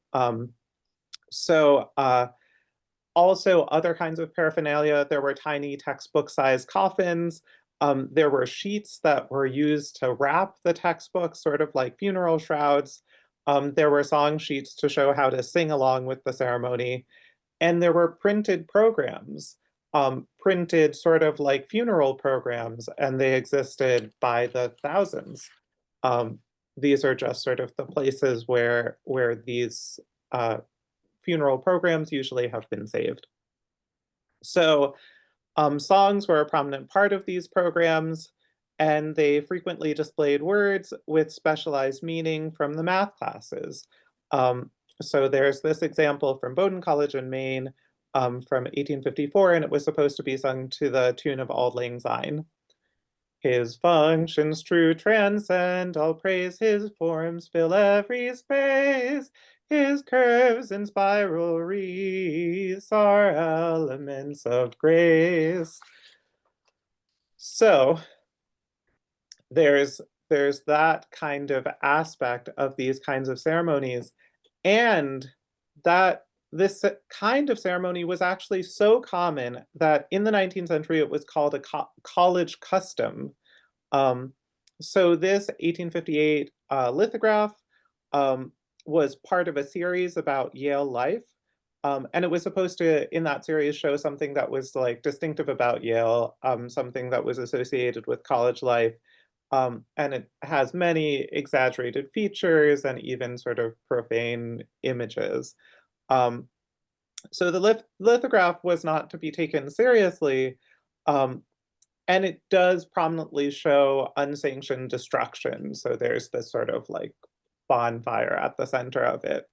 Also other kinds of paraphernalia, there were tiny textbook-sized coffins. There were sheets that were used to wrap the textbook, sort of like funeral shrouds. There were song sheets to show how to sing along with the ceremony. And there were printed programs, printed sort of like funeral programs, and they existed by the thousands. These are just sort of the places where these funeral programs usually have been saved. So songs were a prominent part of these programs, and they frequently displayed words with specialized meaning from the math classes. So there's this example from Bowdoin College in Maine from 1854, and it was supposed to be sung to the tune of Auld Lang Syne. His functions true transcend all praise, his forms fill every space, his curves and spiral wreaths are elements of grace. So there's that kind of aspect of these kinds of ceremonies, and that this kind of ceremony was actually so common that in the 19th century it was called a college custom. So this 1858 lithograph was part of a series about Yale life. And it was supposed to, in that series, show something that was like distinctive about Yale, something that was associated with college life. And it has many exaggerated features and even sort of profane images. So the lithograph was not to be taken seriously, and it does prominently show unsanctioned destruction. So there's this sort of like bonfire at the center of it.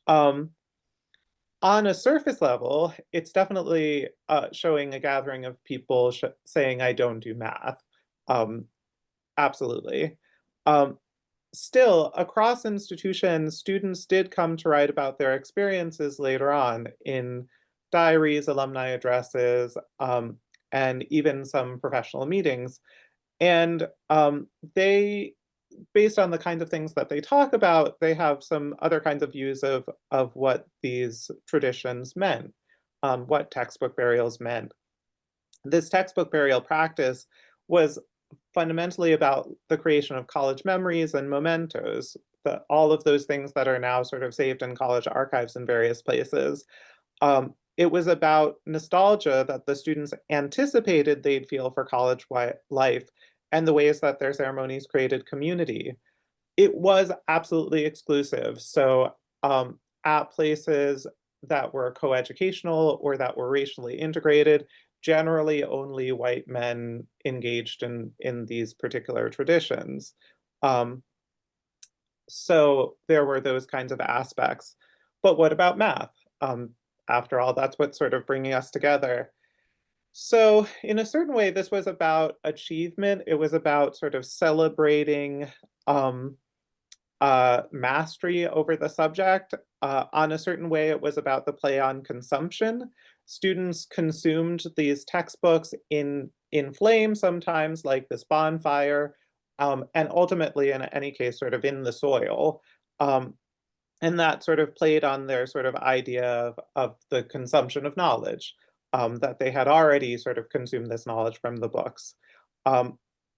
On a surface level, it's definitely showing a gathering of people saying, I don't do math. Absolutely. Still, across institutions, students did come to write about their experiences later on in diaries, alumni addresses, and even some professional meetings. And they, based on the kinds of things that they talk about, they have some other kinds of views of what these traditions meant, what textbook burials meant. This textbook burial practice was fundamentally about the creation of college memories and mementos, all of those things that are now sort of saved in college archives in various places. It was about nostalgia that the students anticipated they'd feel for college life and the ways that their ceremonies created community. It was absolutely exclusive. So at places that were coeducational or that were racially integrated, generally only white men engaged in these particular traditions. So there were those kinds of aspects. But what about math? After all, that's what's sort of bringing us together. So in a certain way, this was about achievement. It was about sort of celebrating mastery over the subject. On a certain way, it was about the play on consumption. Students consumed these textbooks in flame sometimes, like this bonfire, and ultimately, in any case, sort of in the soil. And that sort of played on their sort of idea of the consumption of knowledge, that they had already sort of consumed this knowledge from the books.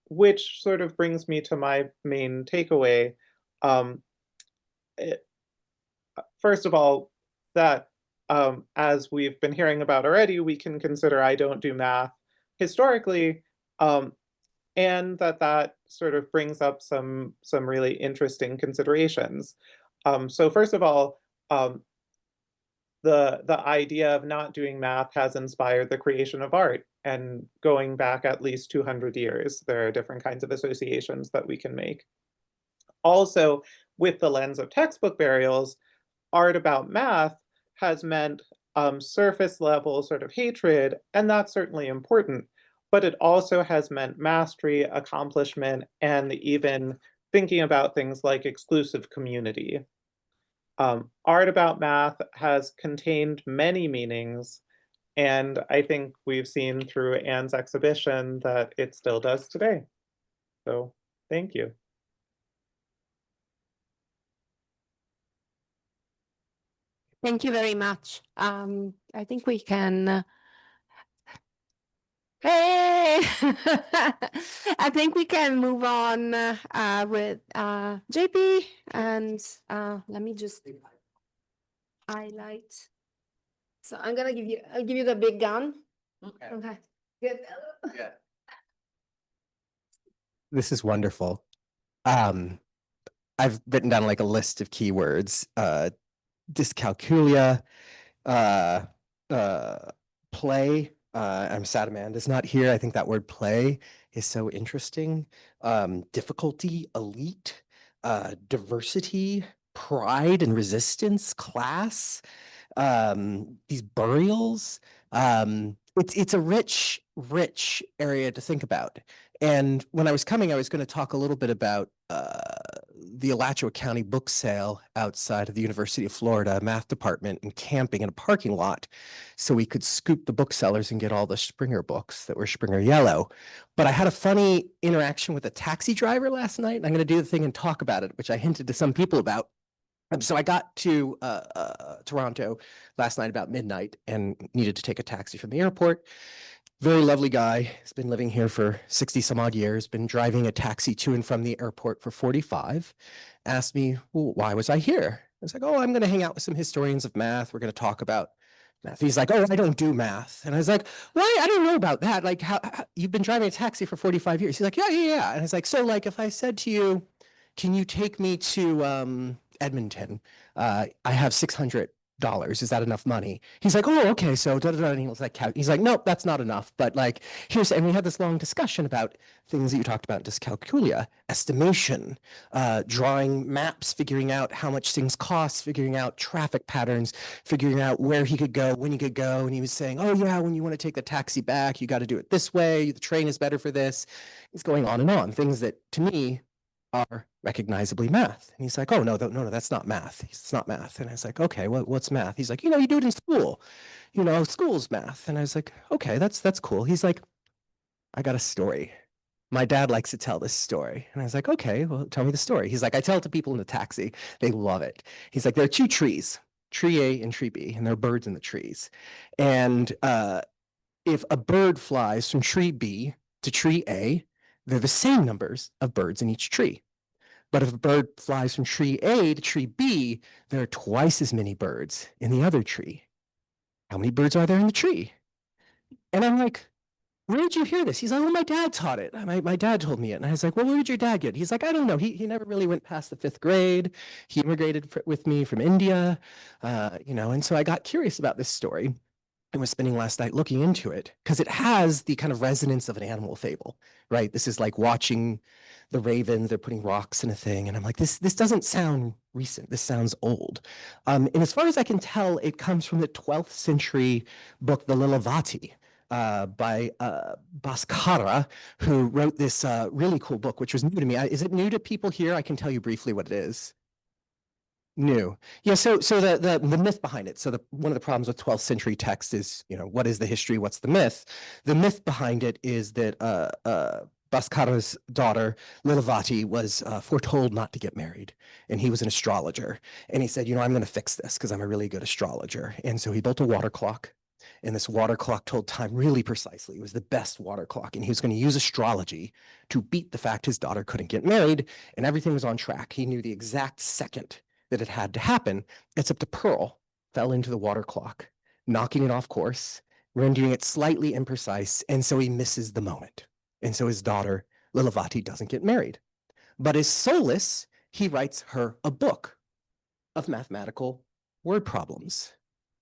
Which sort of brings me to my main takeaway. First of all, that as we've been hearing about already, we can consider I don't do math historically, and that sort of brings up some really interesting considerations. So first of all, the idea of not doing math has inspired the creation of art, and going back at least 200 years, there are different kinds of associations that we can make. Also, with the lens of textbook burials, art about math has meant surface level sort of hatred, and that's certainly important, but it also has meant mastery, accomplishment, and even thinking about things like exclusive community. Art about math has contained many meanings, and I think we've seen through Anne's exhibition that it still does today. So thank you. Thank you very much. I think we can. Hey, I think we can move on with JP, and let me just highlight. So I'll give you the big gun. Okay. Okay. Good. Yeah. This is wonderful. I've written down like a list of keywords, dyscalculia, play. I'm sad Amanda's not here. I think that word play is so interesting. Difficulty, elite, diversity, pride and resistance, class, these burials. It's a rich area to think about. And when I was coming, I was going to talk a little bit about the Alachua County book sale outside of the University of Florida math department and camping in a parking lot so we could scoop the booksellers and get all the Springer books that were Springer yellow. But I had a funny interaction with a taxi driver last night. And I'm going to do the thing and talk about it, which I hinted to some people about. So I got to Toronto last night about midnight and needed to take a taxi from the airport. Very lovely guy. He's been living here for 60 some odd years, been driving a taxi to and from the airport for 45. Asked me, well, why was I here? I was like, oh, I'm going to hang out with some historians of math. We're going to talk about math. He's like, oh, I don't do math. And I was like, why? I don't know about that. Like, how you've been driving a taxi for 45 years. He's like, yeah. And I was like, so like, if I said to you, can you take me to Edmonton? I have $600. Is that enough money? He's like, oh, okay. So and he was like, he's like, nope, that's not enough. But like, and we had this long discussion about things that you talked about, dyscalculia, estimation, drawing maps, figuring out how much things cost, figuring out traffic patterns, figuring out where he could go, when he could go. And he was saying, oh yeah, when you want to take the taxi back, you got to do it this way. The train is better for this. He's going on, things that to me are recognizably math. And he's like, oh, no, that's not math. It's not math. And I was like, okay, what's math? He's like, you do it in school. School's math. And I was like, okay, that's cool. He's like, I got a story. My dad likes to tell this story. And I was like, okay, well, tell me the story. He's like, I tell it to people in the taxi. They love it. He's like, there are two trees, tree A and tree B, and there are birds in the trees. And if a bird flies from tree B to tree A, they're the same numbers of birds in each tree. But if a bird flies from tree A to tree B, there are twice as many birds in the other tree. How many birds are there in the tree? And I'm like, where did you hear this? He's like, well, my dad taught it. My dad told me it. And I was like, well, where did your dad get it? He's like, I don't know. He never really went past the 5th grade. He immigrated with me from India, and so I got curious about this story. I was spending last night looking into it because it has the kind of resonance of an animal fable, right? This is like watching the ravens, they're putting rocks in a thing. And I'm like, this doesn't sound recent. This sounds old. And as far as I can tell, it comes from the 12th century book, the Lilavati, by Bhaskara, who wrote this really cool book, which was new to me. Is it new to people here? I can tell you briefly what it is. New. Yeah, so the myth behind it. So one of the problems with 12th century text is, what is the history? What's the myth? The myth behind it is that Bhaskara's daughter, Lilavati, was foretold not to get married. And he was an astrologer. And he said, I'm going to fix this because I'm a really good astrologer. And so he built a water clock. And this water clock told time really precisely. It was the best water clock. And he was going to use astrology to beat the fact his daughter couldn't get married. And everything was on track. He knew the exact second that it had to happen, except a pearl fell into the water clock, knocking it off course, rendering it slightly imprecise, and so he misses the moment. And so his daughter, Lilavati, doesn't get married. But as solace, he writes her a book of mathematical word problems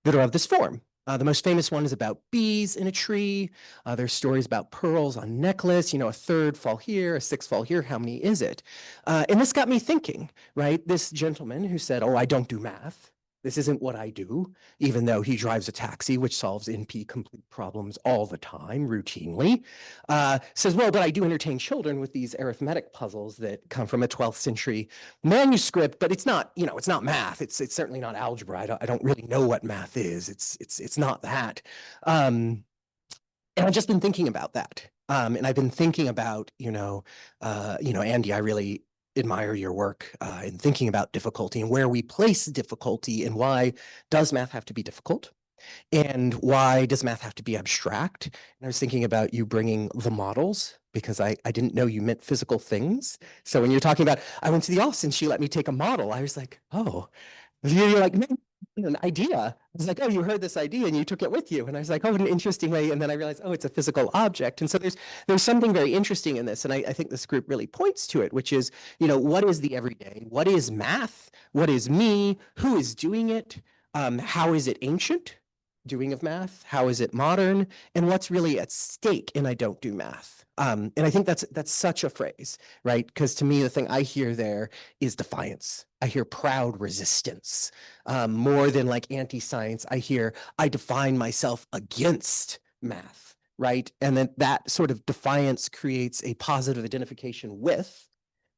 that are of this form. The most famous one is about bees in a tree. There's stories about pearls on necklace, a third fall here, a sixth fall here. How many is it? And this got me thinking, right? This gentleman who said, oh, I don't do math. This isn't what I do, even though he drives a taxi, which solves NP-complete problems all the time, routinely, says, well, but I do entertain children with these arithmetic puzzles that come from a 12th century manuscript, but it's not, it's not math. It's certainly not algebra. I don't really know what math is. It's not that. And I've just been thinking about that. And I've been thinking about, Andy, I really admire your work in thinking about difficulty and where we place difficulty and why does math have to be difficult and why does math have to be abstract. And I was thinking about you bringing the models because I didn't know you meant physical things. So when you're talking about, I went to the office and she let me take a model, I was like, oh, you're like, an idea. I was like, oh, you heard this idea and you took it with you. And I was like, oh, what an interesting way. And then I realized, oh, it's a physical object. And so there's something very interesting in this. And I think this group really points to it, which is, what is the everyday? What is math? What is me? Who is doing it? How is it ancient? Doing of math? How is it modern? And what's really at stake in I don't do math? And I think that's such a phrase, right? Because to me, the thing I hear there is defiance. I hear proud resistance. More than like anti-science, I hear I define myself against math, right? And then that sort of defiance creates a positive identification with,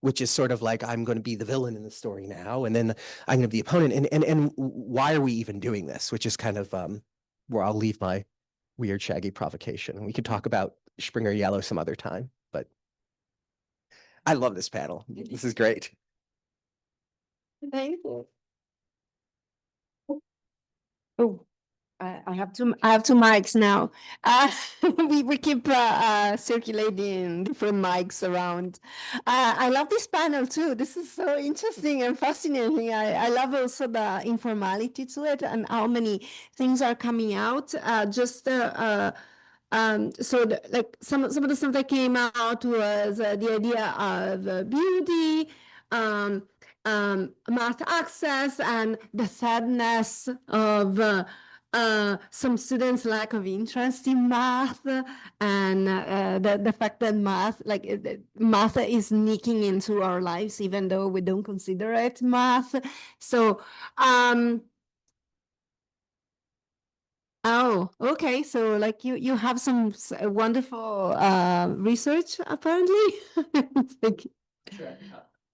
which is sort of like, I'm going to be the villain in the story now, and then I'm going to be the opponent. And why are we even doing this? Which is kind of where I'll leave my weird, shaggy provocation. And we could talk about Springer Yellow some other time, but I love this panel. This is great. Thank you. Oh, I have two mics now. We keep circulating different mics around. I love this panel too. This is so interesting and fascinating. I love also the informality to it and how many things are coming out. Like some of the stuff that came out was the idea of beauty, math access, and the sadness of some students' lack of interest in math, and the fact that math is sneaking into our lives even though we don't consider it math. So oh, okay. So like you have some wonderful research apparently.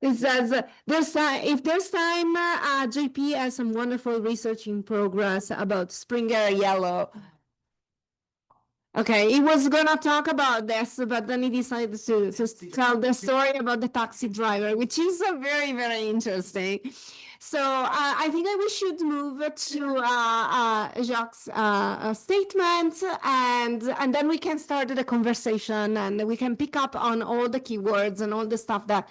It says there's if there's time, JP has some wonderful research in progress about Springer yellow. Okay, he was gonna talk about this, but then he decided to tell the story about the taxi driver, which is very, very interesting. So I think that we should move to Jacques' statement, and then we can start the conversation, and we can pick up on all the keywords and all the stuff that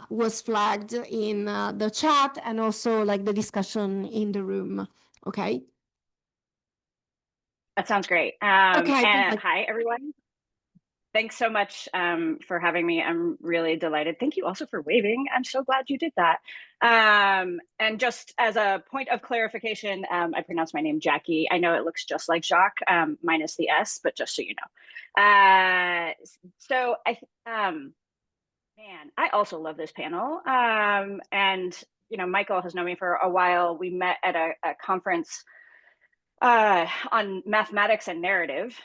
was flagged in the chat, and also like the discussion in the room. Okay. That sounds great. Okay. And hi, everyone. Thanks so much for having me. I'm really delighted. Thank you also for waving. I'm so glad you did that. And just as a point of clarification, I pronounce my name Jackie. I know it looks just like Jacques, minus the S, but just so you know. So man, I also love this panel. And you know, Michael has known me for a while. We met at a conference on mathematics and narrative,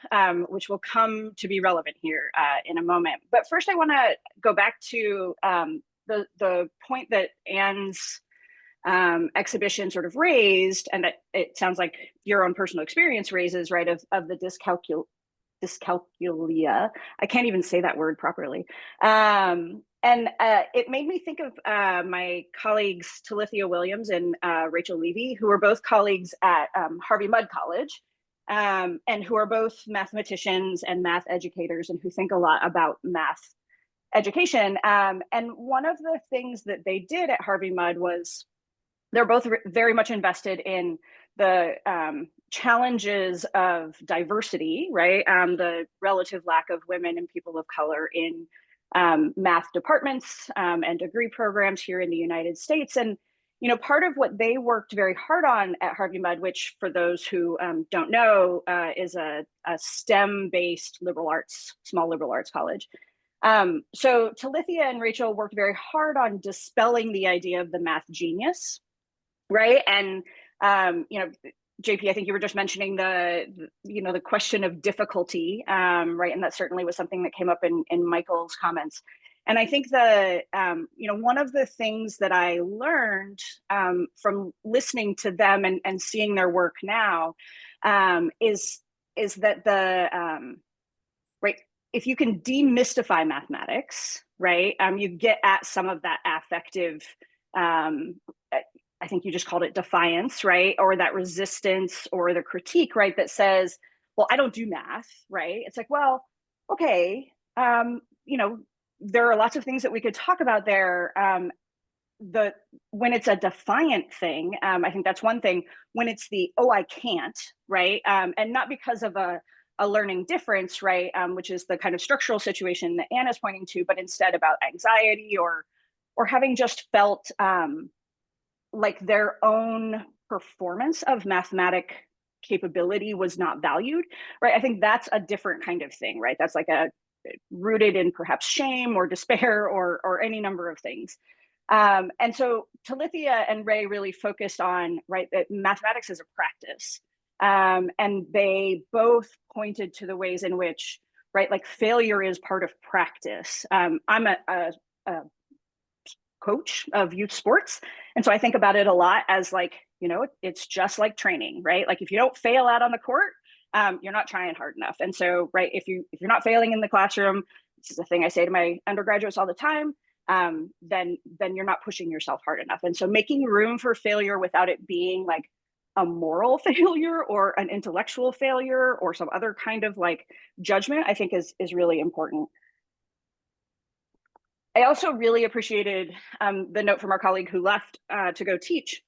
which will come to be relevant here in a moment. But first, I want to go back to the point that Anne's exhibition sort of raised, and that it sounds like your own personal experience raises, right, of the dyscalculia. I can't even say that word properly. And it made me think of my colleagues, Talithia Williams and Rachel Levy, who are both colleagues at Harvey Mudd College, and who are both mathematicians and math educators, and who think a lot about math education. And one of the things that they did at Harvey Mudd was they're both very much invested in the challenges of diversity, right? The relative lack of women and people of color in math departments and degree programs here in the United States. And, you know, part of what they worked very hard on at Harvey Mudd, which for those who don't know, is a STEM-based small liberal arts college. So Talithia and Rachel worked very hard on dispelling the idea of the math genius, right? And, you know, JP, I think you were just mentioning the question of difficulty, right? And that certainly was something that came up in Michael's comments. And I think one of the things that I learned from listening to them and seeing their work now is that right, if you can demystify mathematics, right, you get at some of that affective, I think you just called it defiance, right? Or that resistance or the critique, right? That says, well, I don't do math, right? It's like, well, okay, you know, there are lots of things that we could talk about there. When it's a defiant thing, I think that's one thing. When it's I can't, right? And not because of a learning difference, right? Which is the kind of structural situation that Anna's pointing to, but instead about anxiety or having just felt like their own performance of mathematic capability was not valued, right? I think that's a different kind of thing, right? That's like rooted in perhaps shame or despair or any number of things. And so Talithia and Ray really focused on, right, that mathematics is a practice. And they both pointed to the ways in which, right, like failure is part of practice. I'm a coach of youth sports. And so I think about it a lot as like, you know, it's just like training, right? Like if you don't fail out on the court, you're not trying hard enough. And so, right, if you're not failing in the classroom, this is a thing I say to my undergraduates all the time, then you're not pushing yourself hard enough. And so making room for failure without it being like a moral failure or an intellectual failure or some other kind of like judgment, I think is really important. I also really appreciated the note from our colleague who left to go teach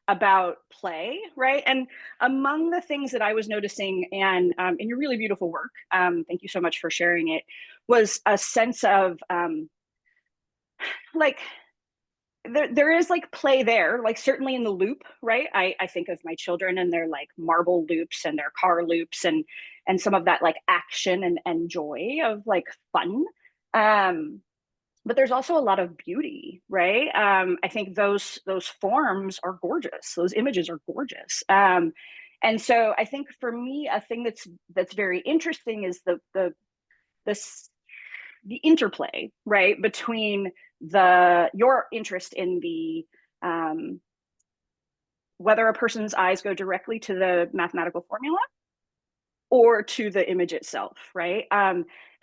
about play, right? And among the things that I was noticing, and in your really beautiful work, thank you so much for sharing it, was a sense of like, there is like play there, like certainly in the loop, right? I think of my children and their like marble loops and their car loops and some of that like action and joy of like fun. But there's also a lot of beauty, right? I think those forms are gorgeous. Those images are gorgeous. And so I think for me, a thing that's very interesting is the interplay, right, between your interest in the whether a person's eyes go directly to the mathematical formula or to the image itself, right?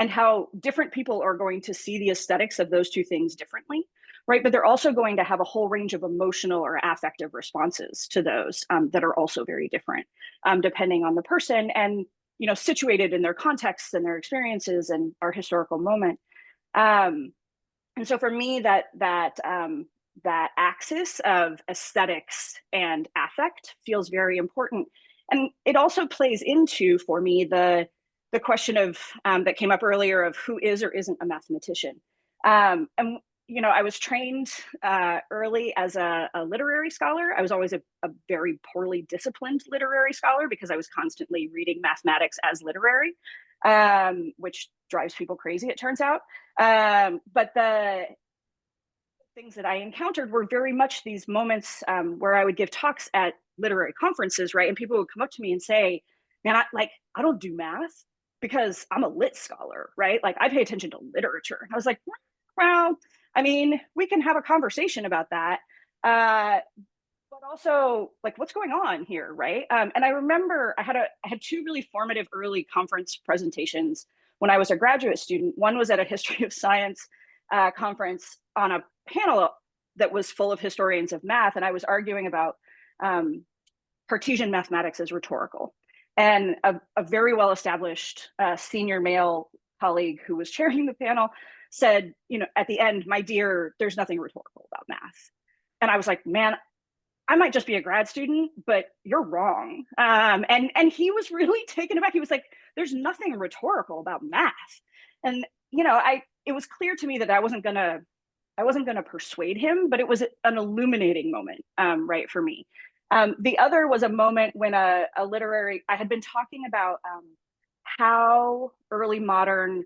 And how different people are going to see the aesthetics of those two things differently, right? But they're also going to have a whole range of emotional or affective responses to those that are also very different, depending on the person and, you know, situated in their contexts and their experiences and our historical moment. And so for me, that axis of aesthetics and affect feels very important. And it also plays into, for me, the question of that came up earlier of who is or isn't a mathematician. And you know, I was trained early as a literary scholar. I was always a very poorly disciplined literary scholar because I was constantly reading mathematics as literary, which drives people crazy, it turns out. But the things that I encountered were very much these moments where I would give talks at literary conferences, right? And people would come up to me and say, man, I don't do math because I'm a lit scholar, right? Like I pay attention to literature. And I was like, well, I mean, we can have a conversation about that. But also like what's going on here, right? And I remember I had two really formative early conference presentations when I was a graduate student. One was at a history of science conference on a panel that was full of historians of math, and I was arguing about Cartesian mathematics as rhetorical. And a very well-established senior male colleague who was chairing the panel said, you know, at the end, my dear, there's nothing rhetorical about math. And I was like, man, I might just be a grad student, but you're wrong. And he was really taken aback. He was like, there's nothing rhetorical about math. And, you know, it was clear to me that I wasn't gonna persuade him, but it was an illuminating moment, right, for me. The other was a moment when I had been talking about how early modern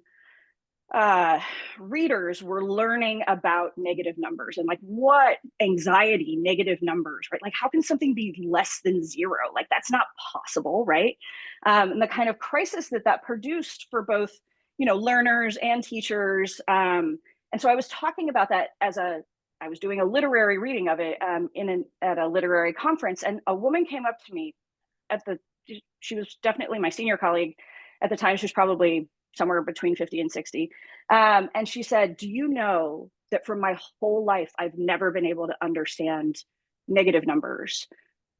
readers were learning about negative numbers and like what anxiety negative numbers, right? Like how can something be less than zero? Like that's not possible, right? And the kind of crisis that produced for both, you know, learners and teachers. And so I was talking about that I was doing a literary reading of it at a literary conference, and a woman came up to me she was definitely my senior colleague at the time. She was probably somewhere between 50 and 60. And she said, do you know that for my whole life, I've never been able to understand negative numbers,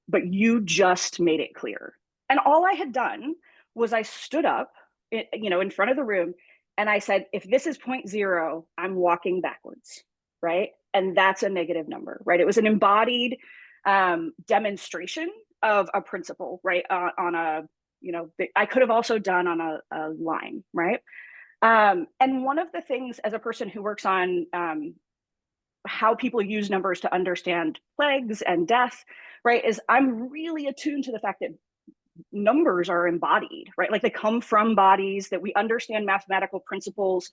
but you just made it clear. And all I had done was I stood up, you know, in front of the room, and I said, if this is 0.0, I'm walking backwards, right? And that's a negative number, right? It was an embodied demonstration of a principle, right? On a, you know, I could have also done on a line, right? And one of the things as a person who works on how people use numbers to understand plagues and death, right, is I'm really attuned to the fact that numbers are embodied, right? Like they come from bodies, that we understand mathematical principles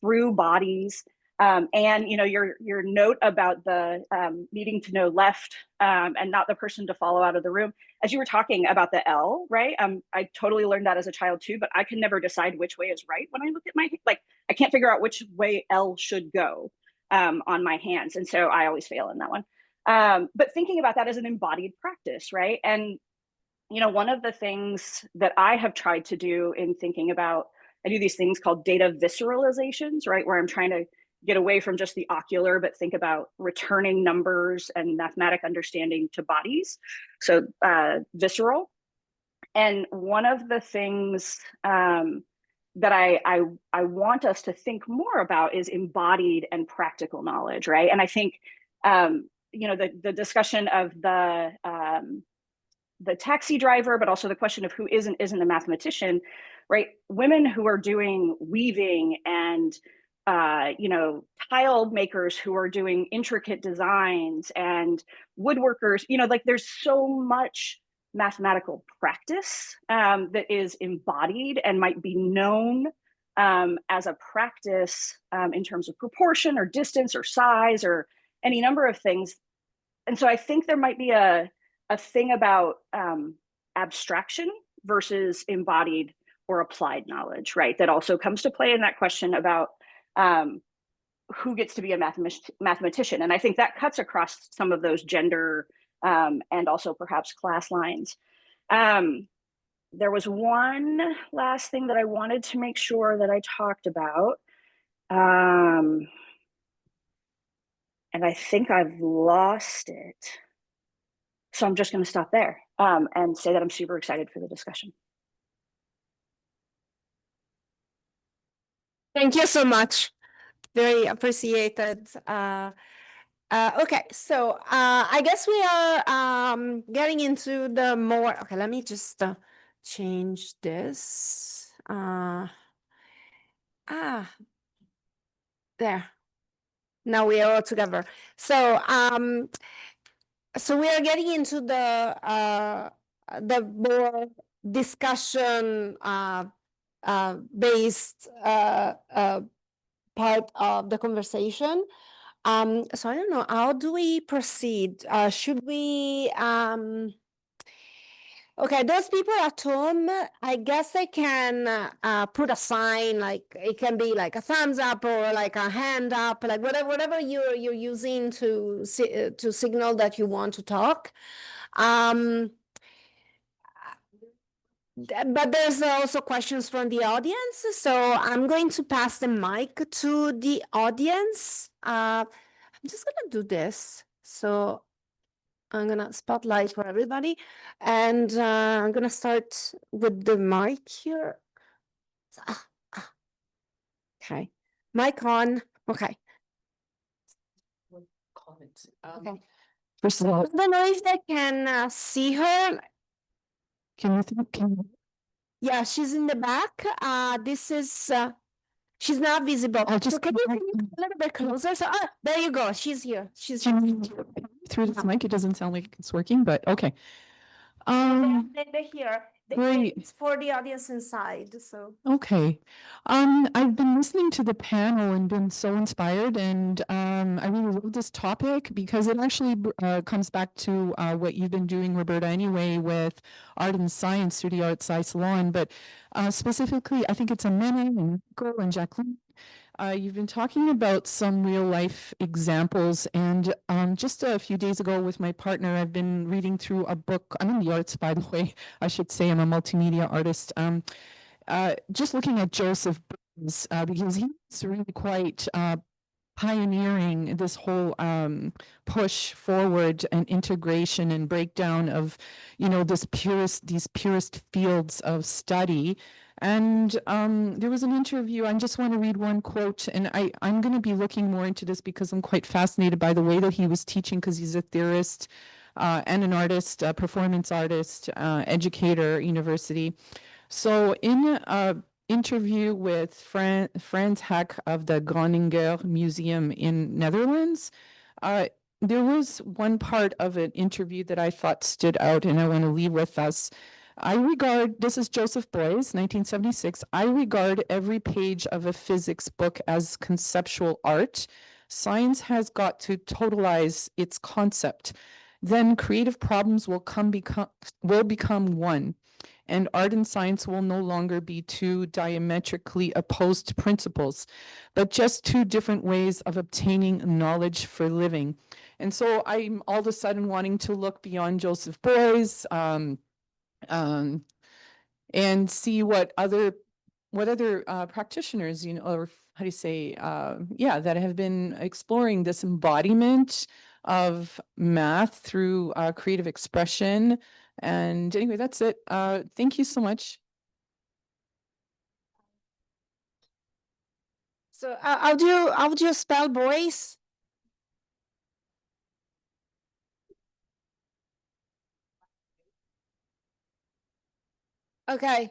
through bodies. And you know, your note about the needing to know left and not the person to follow out of the room, as you were talking about the L, right? I totally learned that as a child too, but I can never decide which way is right when I look at I can't figure out which way L should go on my hands. And so I always fail in that one. But thinking about that as an embodied practice, right? And, you know, one of the things that I have tried to do in thinking about, I do these things called data visceralizations, right? Where I'm trying to get away from just the ocular, but think about returning numbers and mathematic understanding to bodies. So visceral. And one of the things that I want us to think more about is embodied and practical knowledge, right? And I think you know, the discussion of the taxi driver, but also the question of who isn't a mathematician, right? Women who are doing weaving and you know, tile makers who are doing intricate designs and woodworkers, you know, like there's so much mathematical practice that is embodied and might be known as a practice in terms of proportion or distance or size or any number of things. And so I think there might be a thing about abstraction versus embodied or applied knowledge, right? That also comes to play in that question about who gets to be a mathematician. And I think that cuts across some of those gender and also perhaps class lines. There was one last thing that I wanted to make sure that I talked about. And I think I've lost it. So I'm just going to stop there and say that I'm super excited for the discussion. Thank you so much. Very appreciated. Okay, so I guess we are getting into the more, okay, let me just change this. There. Now we are all together. So we are getting into the more discussion based part of the conversation. So I don't know, how do we proceed? Should we okay, those people at home, I guess they can put a sign, like it can be like a thumbs up or like a hand up, like whatever you're using to signal that you want to talk. But there's also questions from the audience, so I'm going to pass the mic to the audience. I'm just gonna do this. So I'm gonna spotlight for everybody, and I'm gonna start with the mic here. Okay, mic on. Okay. Okay. First of all, I don't know if they can see her. can Yeah, she's in the back. This is. She's not visible. I'll just So can you come come a little bit closer? So there you go. She's here. She's through this mic? It doesn't sound like it's working, but okay. They're here. Great. It's for the audience inside. So Okay. I've been listening to the panel and been so inspired, and I really love this topic because it actually comes back to what you've been doing, Roberta, anyway, with art and science through the Art Sci Salon. But specifically, I think it's Amenda and Nico and Jacqueline. You've been talking about some real life examples, and just a few days ago with my partner, I've been reading through a book. I'm in the arts, by the way. I should say I'm a multimedia artist. Just looking at Joseph Burns, because he's really quite pioneering this whole push forward and integration and breakdown of, you know, these purest fields of study. And there was an interview, I just want to read one quote, and I'm going to be looking more into this because I'm quite fascinated by the way that he was teaching, because he's a theorist and an artist, a performance artist, educator, university. So in an interview with Frans Hak of the Groninger Museum in Netherlands, there was one part of an interview that I thought stood out, and I want to leave with us. This is Joseph Beuys, 1976. I regard every page of a physics book as conceptual art. Science has got to totalize its concept. Then creative problems will become one, and art and science will no longer be two diametrically opposed principles, but just two different ways of obtaining knowledge for living. And so I'm all of a sudden wanting to look beyond Joseph Beuys, and see what other what other practitioners, or how do you say, yeah, that have been exploring this embodiment of math through creative expression. And anyway, that's it. Thank you so much. So how do you spell boys? Okay.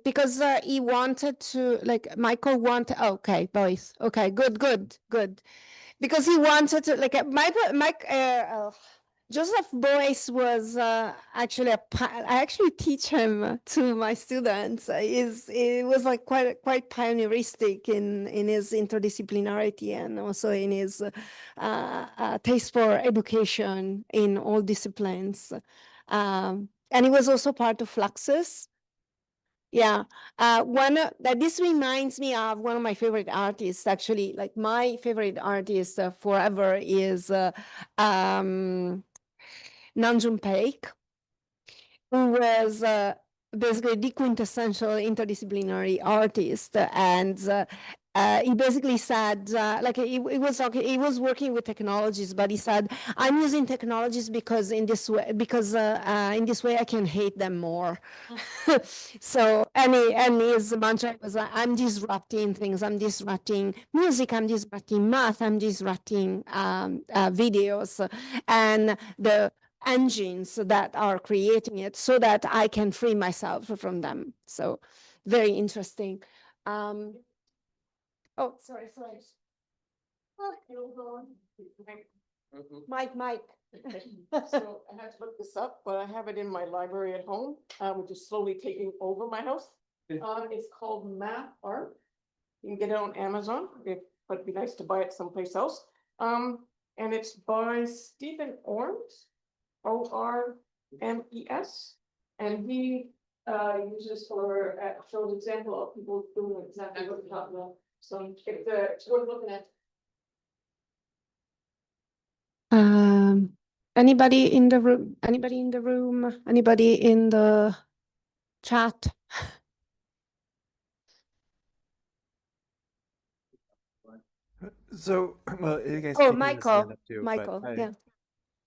Because he wanted to, like, Michael wanted, okay, boys. Okay, good. Because he wanted to, like, Joseph Boyce was actually I actually teach him to my students. It was like quite pioneeristic in his interdisciplinarity and also in his taste for education in all disciplines. And he was also part of Fluxus. Yeah, this reminds me of one of my favorite artists. Actually, like my favorite artist forever is Namjoon Paik, who was basically the quintessential interdisciplinary artist, and he basically said, like he was working with technologies, but he said, "I'm using technologies because in this way I can hate them more." So and his mantra was, "I'm disrupting things. I'm disrupting music. I'm disrupting math. I'm disrupting videos, and the engines that are creating it so that I can free myself from them." So very interesting. Oh, sorry. Oh, Mike. So I had to look this up, but I have it in my library at home, which is slowly taking over my house. It's called Math Art. You can get it on Amazon, but it'd be nice to buy it someplace else. And it's by Stephen Orms, Ormes, and he uses shows example of people doing exactly what we're talking about. So it's worth looking at. Anybody in the room? Anybody in the room? Anybody in the chat? So, well, I guess Oh, JP has his hand up too, Michael, but yeah.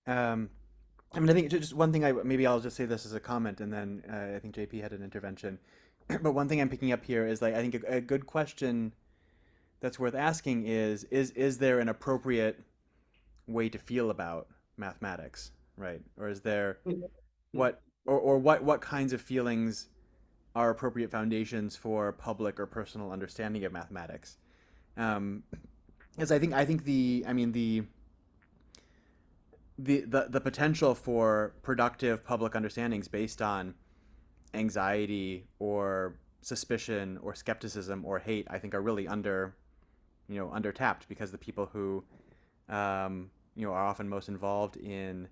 I mean, I think just one thing. Maybe I'll just say this as a comment, and then I think JP had an intervention. But one thing I'm picking up here is, like, I think a good question that's worth asking is there an appropriate way to feel about mathematics, right? Or is there what kinds of feelings are appropriate foundations for public or personal understanding of mathematics? Because I think the potential for productive public understandings based on anxiety or suspicion or skepticism or hate, I think, are really undertapped, because the people who are often most involved in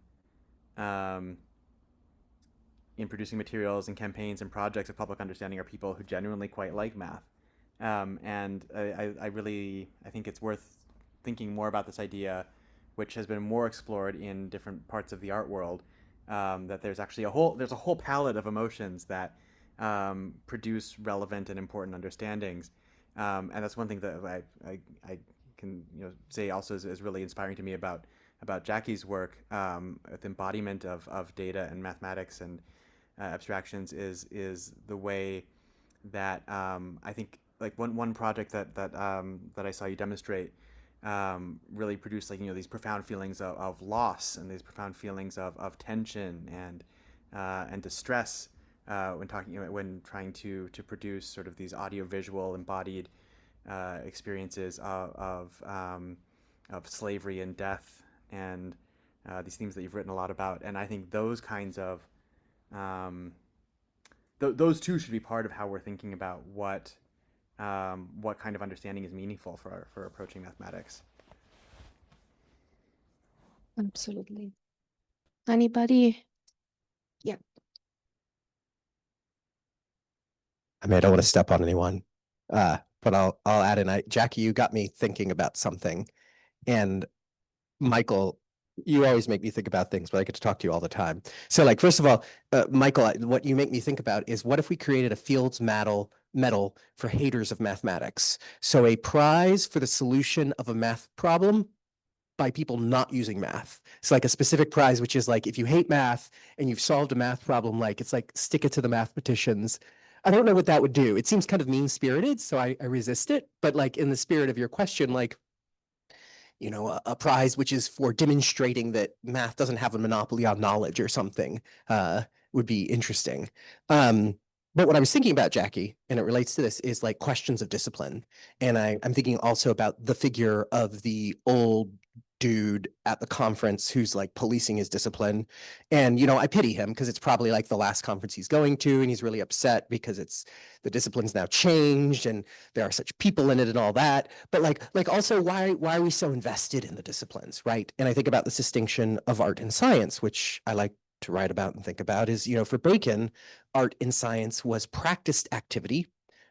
producing materials and campaigns and projects of public understanding are people who genuinely quite like math. And I think it's worth thinking more about this idea, which has been more explored in different parts of the art world, that there's actually a whole palette of emotions that produce relevant and important understandings. And that's one thing that I can say also is really inspiring to me about Jackie's work with embodiment of data and mathematics and abstractions is the way that I think, like, one project that I saw you demonstrate really produced, like, these profound feelings of loss and these profound feelings of tension and distress when trying to produce sort of these audiovisual embodied experiences of slavery and death and these themes that you've written a lot about. And I think those kinds of those two should be part of how we're thinking about what kind of understanding is meaningful for approaching mathematics. Absolutely. Anybody? Yeah. I mean, I don't want to step on anyone, but I'll add in. Jackie, you got me thinking about something, and Michael, You always make me think about things, but I get to talk to you all the time. So, like, first of all, Michael, what you make me think about is what if we created a Fields medal for haters of mathematics? So, a prize for the solution of a math problem by people not using math. It's like a specific prize, which is like if you hate math and you've solved a math problem, like it's like stick it to the mathematicians. I don't know what that would do. It seems kind of mean-spirited, so I resist it. But like in the spirit of your question, like, you know, a prize which is for demonstrating that math doesn't have a monopoly on knowledge or something would be interesting. But what I was thinking about, Jackie, and it relates to this, is like questions of discipline. And I'm thinking also about the figure of the old dude at the conference who's like policing his discipline. And, you know, I pity him because it's probably like the last conference he's going to, and he's really upset because it's the discipline's now changed and there are such people in it and all that. But like also why are we so invested in the disciplines, right? And I think about this distinction of art and science, which I like to write about and think about is, you know, for Bacon, art and science was practiced activity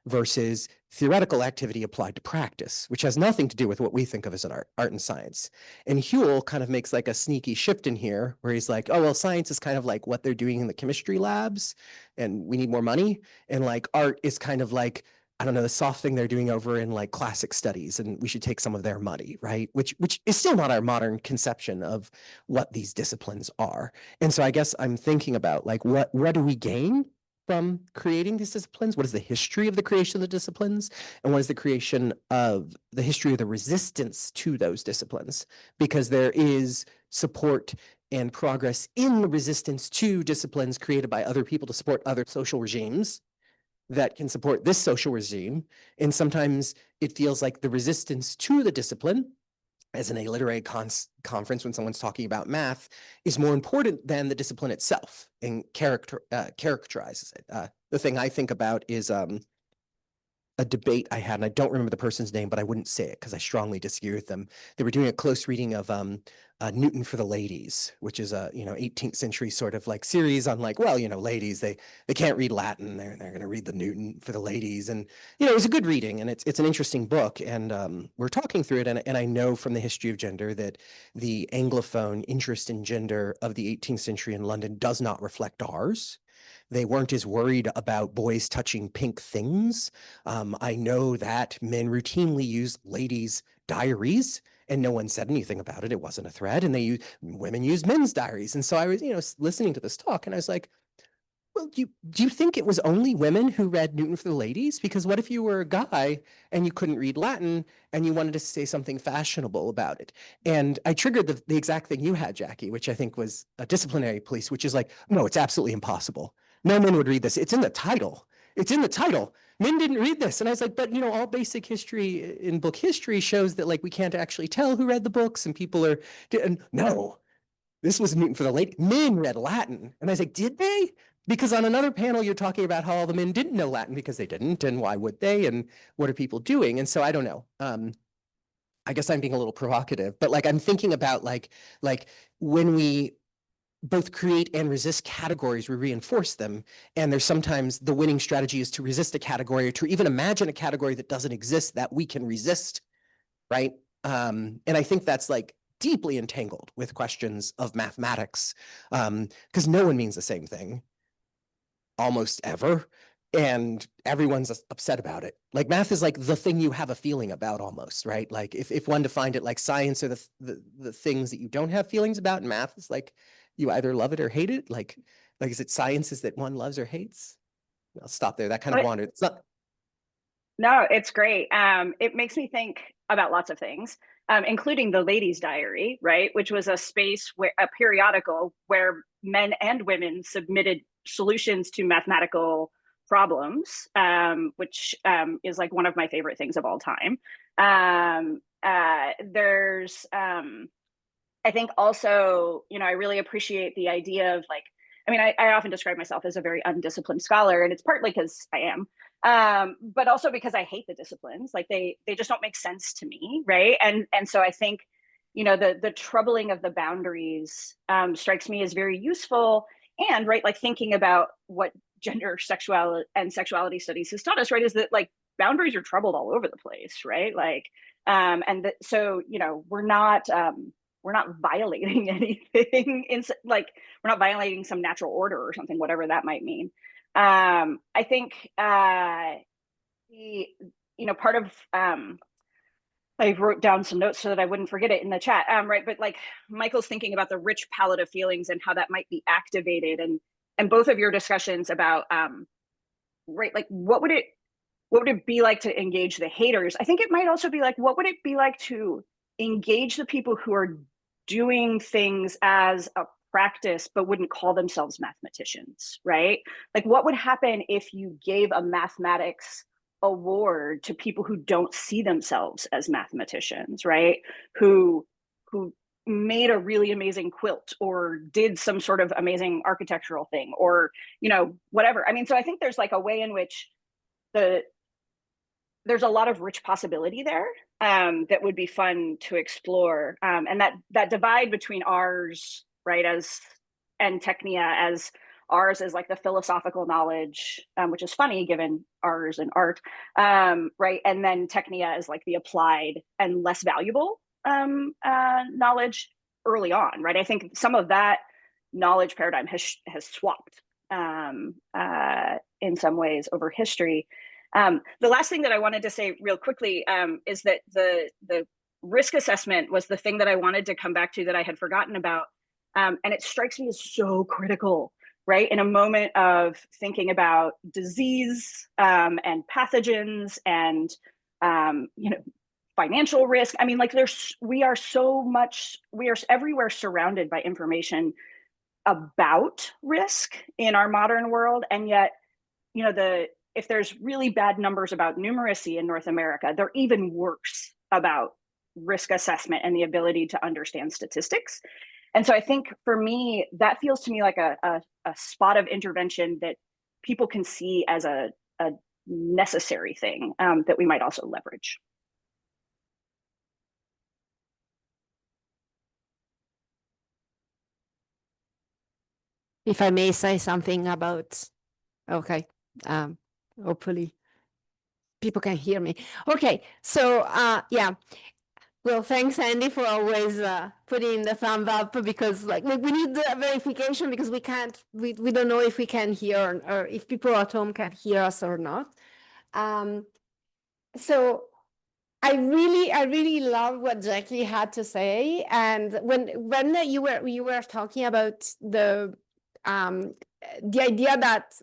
versus theoretical activity applied to practice, which has nothing to do with what we think of as an art and science. And Whewell kind of makes like a sneaky shift in here where he's like, oh, well, science is kind of like what they're doing in the chemistry labs and we need more money. And like art is kind of like, I don't know, the soft thing they're doing over in like classic studies and we should take some of their money, right? Which is still not our modern conception of what these disciplines are. And so I guess I'm thinking about like, what do we gain from creating these disciplines? What is the history of the creation of the disciplines? And what is the creation of the history of the resistance to those disciplines? Because there is support and progress in the resistance to disciplines created by other people to support other social regimes that can support this social regime. And sometimes it feels like the resistance to the discipline, as in a literary conference when someone's talking about math, is more important than the discipline itself and characterizes it. The thing I think about is a debate I had, and I don't remember the person's name, but I wouldn't say it because I strongly disagree with them. They were doing a close reading of Newton for the Ladies, which is a 18th century sort of like series on like, well, ladies, they can't read Latin, they're going to read the Newton for the Ladies, and it was a good reading, and it's an interesting book, and we're talking through it, and I know from the history of gender that the Anglophone interest in gender of the 18th century in London does not reflect ours. They weren't as worried about boys touching pink things. I know that men routinely use ladies' diaries and no one said anything about it. It wasn't a threat. And women use men's diaries. And so I was, listening to this talk and I was like, well, do you think it was only women who read Newton for the Ladies? Because what if you were a guy and you couldn't read Latin and you wanted to say something fashionable about it? And I triggered the exact thing you had, Jackie, which I think was a disciplinary police, which is like, no, it's absolutely impossible. No men would read this. It's in the title. It's in the title. Men didn't read this. And I was like, but all basic history in book history shows that like we can't actually tell who read the books and people are, and no, this was Newton for the Ladies. Men read Latin. And I was like, did they? Because on another panel, you're talking about how all the men didn't know Latin because they didn't, and why would they, and what are people doing? And so I don't know. I guess I'm being a little provocative, but like I'm thinking about like when we both create and resist categories, we reinforce them. And there's sometimes the winning strategy is to resist a category or to even imagine a category that doesn't exist that we can resist, right? And I think that's like deeply entangled with questions of mathematics, because no one means the same thing almost ever, and everyone's upset about it. Like math is like the thing you have a feeling about almost, right? Like if one defined it like science are the things that you don't have feelings about, and math is like you either love it or hate it. Like is it sciences that one loves or hates? I'll stop there. That kind of wandered. It's not. No, it's great. It makes me think about lots of things, including the Ladies' Diary, right? Which was a space where a periodical where men and women submitted solutions to mathematical problems, which is like one of my favorite things of all time. There's, I think also, I really appreciate the idea of like, I often describe myself as a very undisciplined scholar, and it's partly because I am, but also because I hate the disciplines. Like they just don't make sense to me, right? And so I think, the troubling of the boundaries strikes me as very useful, and right, like thinking about what gender, sexuality studies has taught us, right, is that like boundaries are troubled all over the place, right? Like, so we're not. we're not violating anything. Like, we're not violating some natural order or something, whatever that might mean. I think part of I wrote down some notes so that I wouldn't forget it in the chat. Right, but like Michael's thinking about the rich palette of feelings and how that might be activated, and both of your discussions about right, like what would it be like to engage the haters? I think it might also be like, what would it be like to engage the people who are doing things as a practice but wouldn't call themselves mathematicians, right? Like, what would happen if you gave a mathematics award to people who don't see themselves as mathematicians, right? Who made a really amazing quilt or did some sort of amazing architectural thing, or whatever. I mean, so I think there's like a way in which there's a lot of rich possibility there that would be fun to explore. And that divide between ours, right, and technia, as ours is like the philosophical knowledge, which is funny given ours and art, right, and then technia is like the applied and less valuable knowledge early on, right? I think some of that knowledge paradigm has swapped in some ways over history. The last thing that I wanted to say real quickly is that the risk assessment was the thing that I wanted to come back to that I had forgotten about. And it strikes me as so critical, right? In a moment of thinking about disease and pathogens and, financial risk. I mean, like we are everywhere surrounded by information about risk in our modern world. And yet, if there's really bad numbers about numeracy in North America, they're even worse about risk assessment and the ability to understand statistics. And so I think for me, that feels to me like a spot of intervention that people can see as a necessary thing that we might also leverage. If I may say something about, okay, hopefully people can hear me. Okay, so yeah. Well, thanks, Andy, for always putting the thumb up, because like we need the verification, because we don't know if we can hear or if people at home can hear us or not. So I really love what Jackie had to say, and when you were talking about the idea that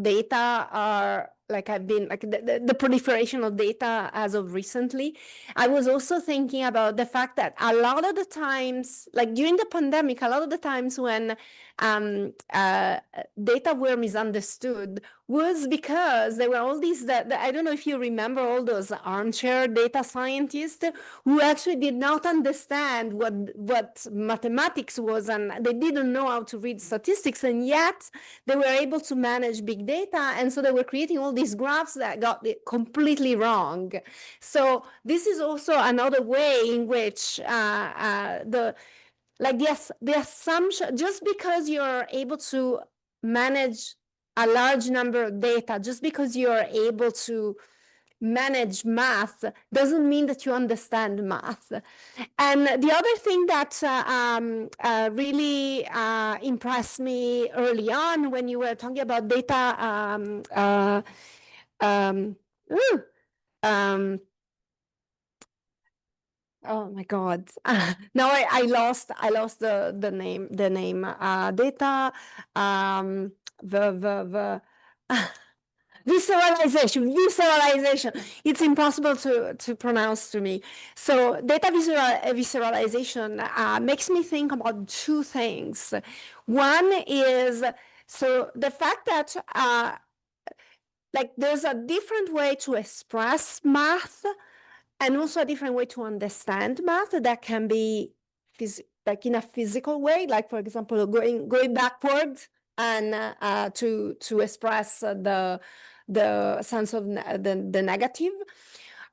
data are like have been like the proliferation of data as of recently, I was also thinking about the fact that a lot of the times, like during the pandemic, a lot of the times when data were misunderstood was because there were all these I don't know if you remember all those armchair data scientists who actually did not understand what mathematics was, and they didn't know how to read statistics, and yet they were able to manage big data, and so they were creating all these graphs that got it completely wrong. So this is also another way in which the assumption, just because you're able to manage a large number of data, just because you're able to manage math, doesn't mean that you understand math. And the other thing that really impressed me early on when you were talking about data, oh my God! Now I lost the name data the visualization. It's impossible to pronounce to me. So data visualization makes me think about two things. One is so the fact that like there's a different way to express math, and also a different way to understand math that can be like in a physical way, like for example going backwards and to express the sense of the negative.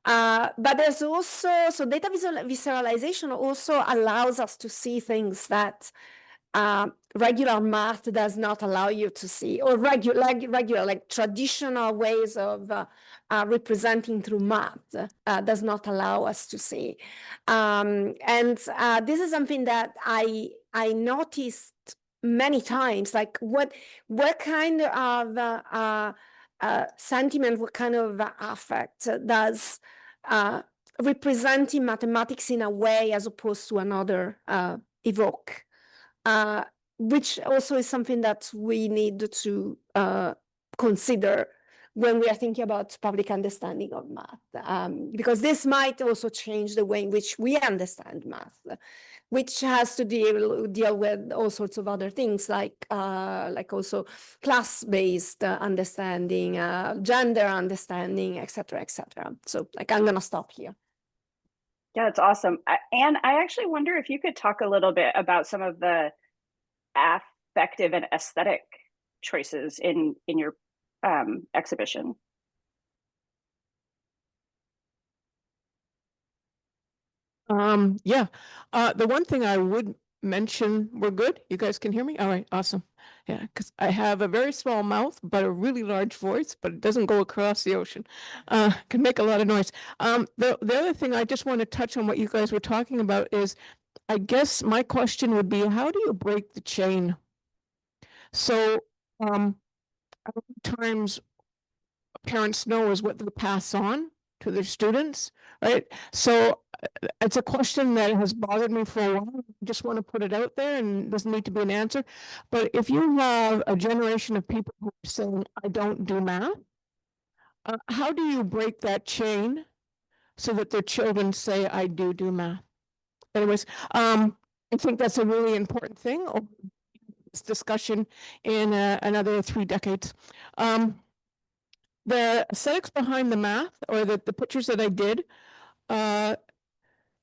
But there's also, so data visualization also allows us to see things that regular math does not allow you to see, or regular like traditional ways of representing through math does not allow us to see. And this is something that I noticed many times, like what kind of sentiment, what kind of affect does representing mathematics in a way as opposed to another evoke, which also is something that we need to consider when we are thinking about public understanding of math, because this might also change the way in which we understand math, which has to deal with all sorts of other things, like also class-based understanding, gender understanding, etc., etc. So, like, I'm gonna stop here. Yeah, it's awesome. And I actually wonder if you could talk a little bit about some of the affective and aesthetic choices in your exhibition. Yeah, the one thing I would mention, we're good? You guys can hear me? All right, awesome. Yeah, because I have a very small mouth, but a really large voice, but it doesn't go across the ocean. Can make a lot of noise. The other thing I just want to touch on what you guys were talking about is, I guess my question would be, how do you break the chain? So, times parents know is what they pass on to their students, right? So it's a question that has bothered me for a while. I just want to put it out there, and doesn't need to be an answer. But if you have a generation of people who are saying, I don't do math, how do you break that chain so that their children say, I do math? Anyways, I think that's a really important thing. This discussion in another 3 decades. The aesthetics behind the math, or the pictures that I did,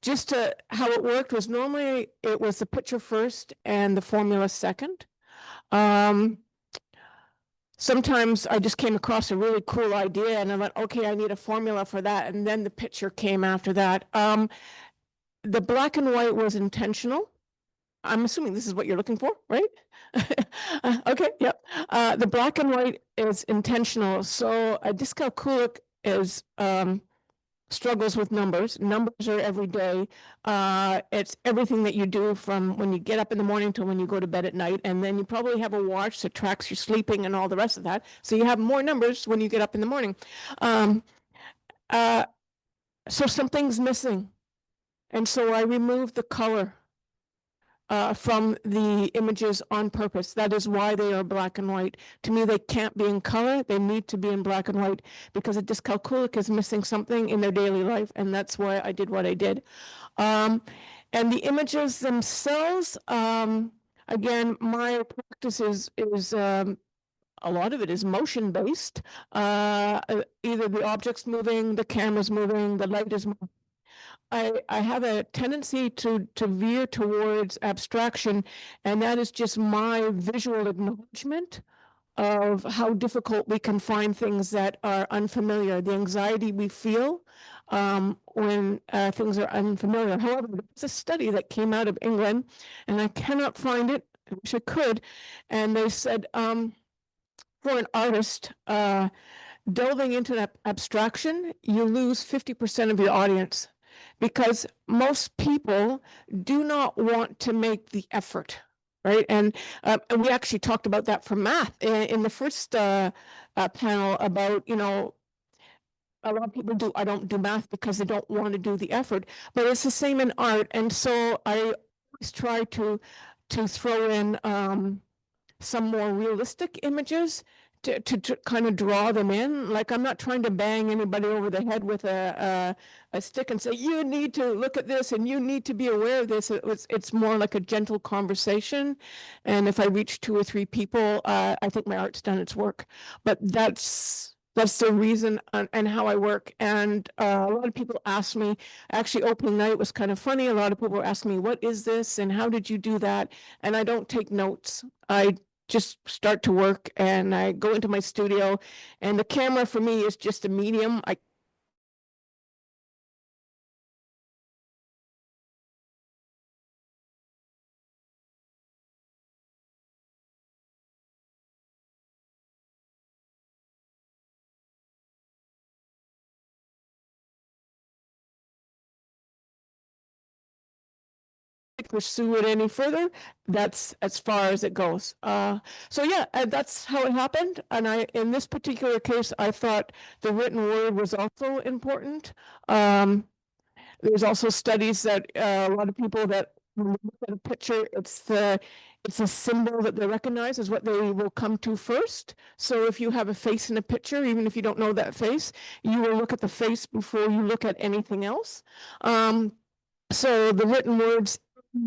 just how it worked was, normally it was the picture first and the formula second. Sometimes I just came across a really cool idea and I went, okay, I need a formula for that. And then the picture came after that. The black and white was intentional. I'm assuming this is what you're looking for, right? Okay, yep. The black and white is intentional. So a dyscalculic is struggles with numbers. Numbers are every day. It's everything that you do from when you get up in the morning to when you go to bed at night. And then you probably have a watch that tracks your sleeping and all the rest of that. So you have more numbers when you get up in the morning. So something's missing. And so I removed the color from the images on purpose. That is why they are black and white. To me, they can't be in color. They need to be in black and white, because a dyscalculic is missing something in their daily life, and that's why I did what I did. And the images themselves, again, my practice is a lot of it is motion based. Either the object's moving, the camera's moving, the light is moving. I have a tendency to veer towards abstraction, and that is just my visual acknowledgement of how difficult we can find things that are unfamiliar, the anxiety we feel when things are unfamiliar. However, there's a study that came out of England, and I cannot find it. I wish I could. And they said, for an artist, delving into abstraction, you lose 50% of your audience, because most people do not want to make the effort, right? And we actually talked about that for math in the first panel about, a lot of people I don't do math because they don't want to do the effort, but it's the same in art. And so I always try to throw in some more realistic images to kind of draw them in. Like, I'm not trying to bang anybody over the head with a stick and say, you need to look at this and you need to be aware of this. It's more like a gentle conversation. And if I reach 2 or 3 people, I think my art's done its work. But that's the reason and how I work. And a lot of people ask me, actually opening night was kind of funny. A lot of people were asking me, what is this? And how did you do that? And I don't take notes. I just start to work, and I go into my studio, and the camera for me is just a medium. I pursue it any further, that's as far as it goes. So yeah, that's how it happened. And in this particular case, I thought the written word was also important. There's also studies that a lot of people that when they look at a picture, it's a symbol that they recognize is what they will come to first. So if you have a face in a picture, even if you don't know that face, you will look at the face before you look at anything else. So the written words in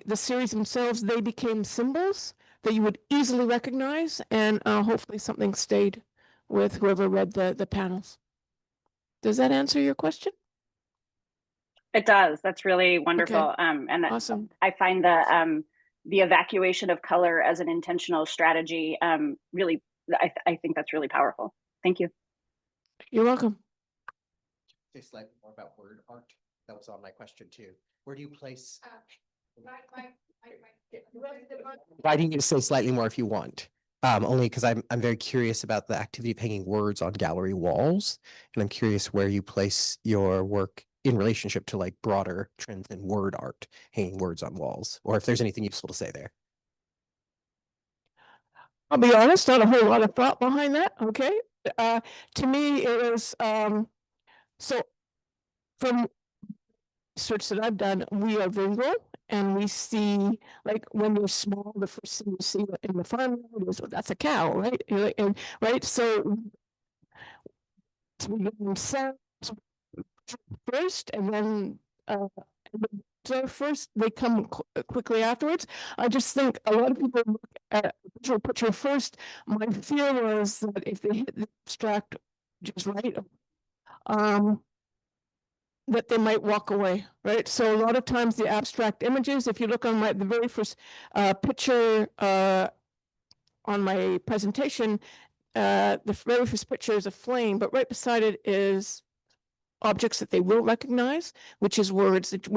the series themselves, they became symbols that you would easily recognize, and hopefully something stayed with whoever read the panels. Does that answer your question? It does. That's really wonderful. And Awesome. I find the evacuation of color as an intentional strategy really, I think that's really powerful. Thank you. You're welcome. Say slightly more about word art. That was on my question too. Where do you place? Inviting you to say slightly more if you want. Only because I'm very curious about the activity of hanging words on gallery walls, and I'm curious where you place your work in relationship to like broader trends in word art, hanging words on walls, or if there's anything useful to say there. I'll be honest, not a whole lot of thought behind that. Okay. To me, it was so from research that I've done, we are visual and we see, like when you're small, the first thing you see in the farmyard is, well, that's a cow, right? And right, so we get them sounds first, and then so first they come quickly afterwards. I just think a lot of people look at a visual picture first. My fear was that if they hit the abstract just right, that they might walk away, right? So a lot of times the abstract images, if you look on the very first picture on my presentation, the very first picture is a flame, but right beside it is objects that they will recognize, which is words that,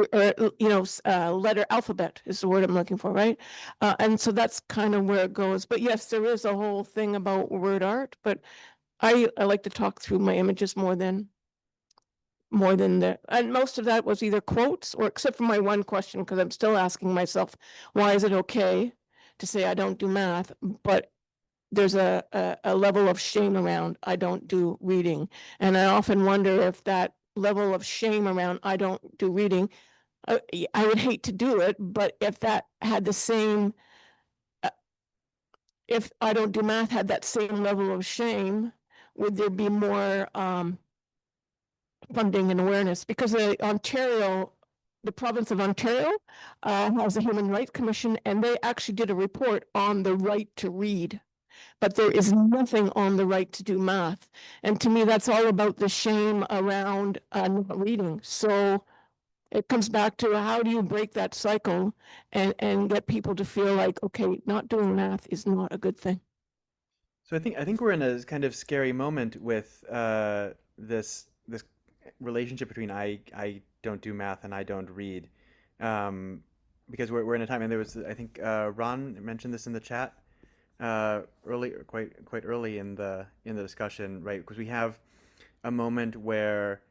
letter alphabet is the word I'm looking for, right? And so that's kind of where it goes. But yes, there is a whole thing about word art, but I like to talk through my images more than and most of that was either quotes or, except for my one question, because I'm still asking myself, why is it okay to say I don't do math, but there's a level of shame around I don't do reading. And I often wonder if that level of shame around I don't do reading, I would hate to do it, but if that had the same, if I don't do math had that same level of shame, would there be more funding and awareness? Because Ontario, the province of Ontario has a Human Rights Commission, and they actually did a report on the right to read. But there is nothing on the right to do math. And to me, that's all about the shame around not reading. So it comes back to how do you break that cycle and get people to feel like, okay, not doing math is not a good thing. So I think we're in a kind of scary moment with this relationship between I don't do math and I don't read, because we're in a time, and there was, I think Ron mentioned this in the chat quite early in the discussion, right? Because we have a moment where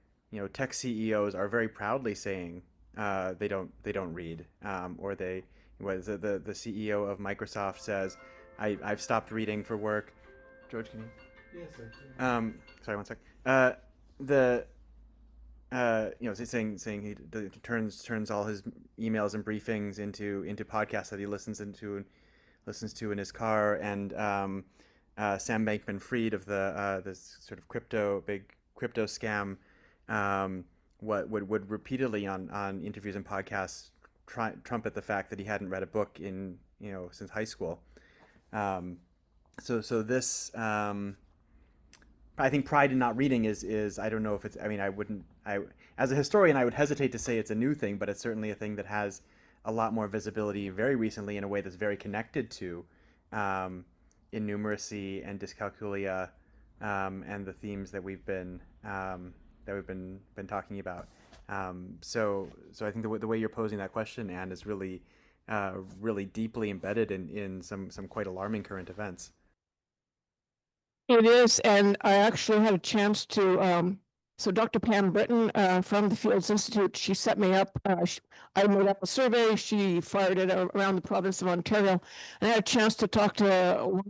tech CEOs are very proudly saying they don't read, or the CEO of Microsoft says I've stopped reading for work. George, can you? Yes, sir. Sorry, one sec. Saying he turns all his emails and briefings into podcasts that he listens to in his car, and Sam Bankman-Fried of this sort of big crypto scam, would repeatedly on interviews and podcasts trumpet the fact that he hadn't read a book in since high school. So this, I think pride in not reading is I don't know if it's, I mean, as a historian, I would hesitate to say it's a new thing, but it's certainly a thing that has a lot more visibility very recently in a way that's very connected to innumeracy and dyscalculia, and the themes that we've been talking about. So I think the way you're posing that question, Anne, is really deeply embedded in some quite alarming current events. It is, and I actually had a chance to So Dr. Pam Britton from the Fields Institute, she set me up. I made up a survey. She fired it around the province of Ontario. And I had a chance to talk to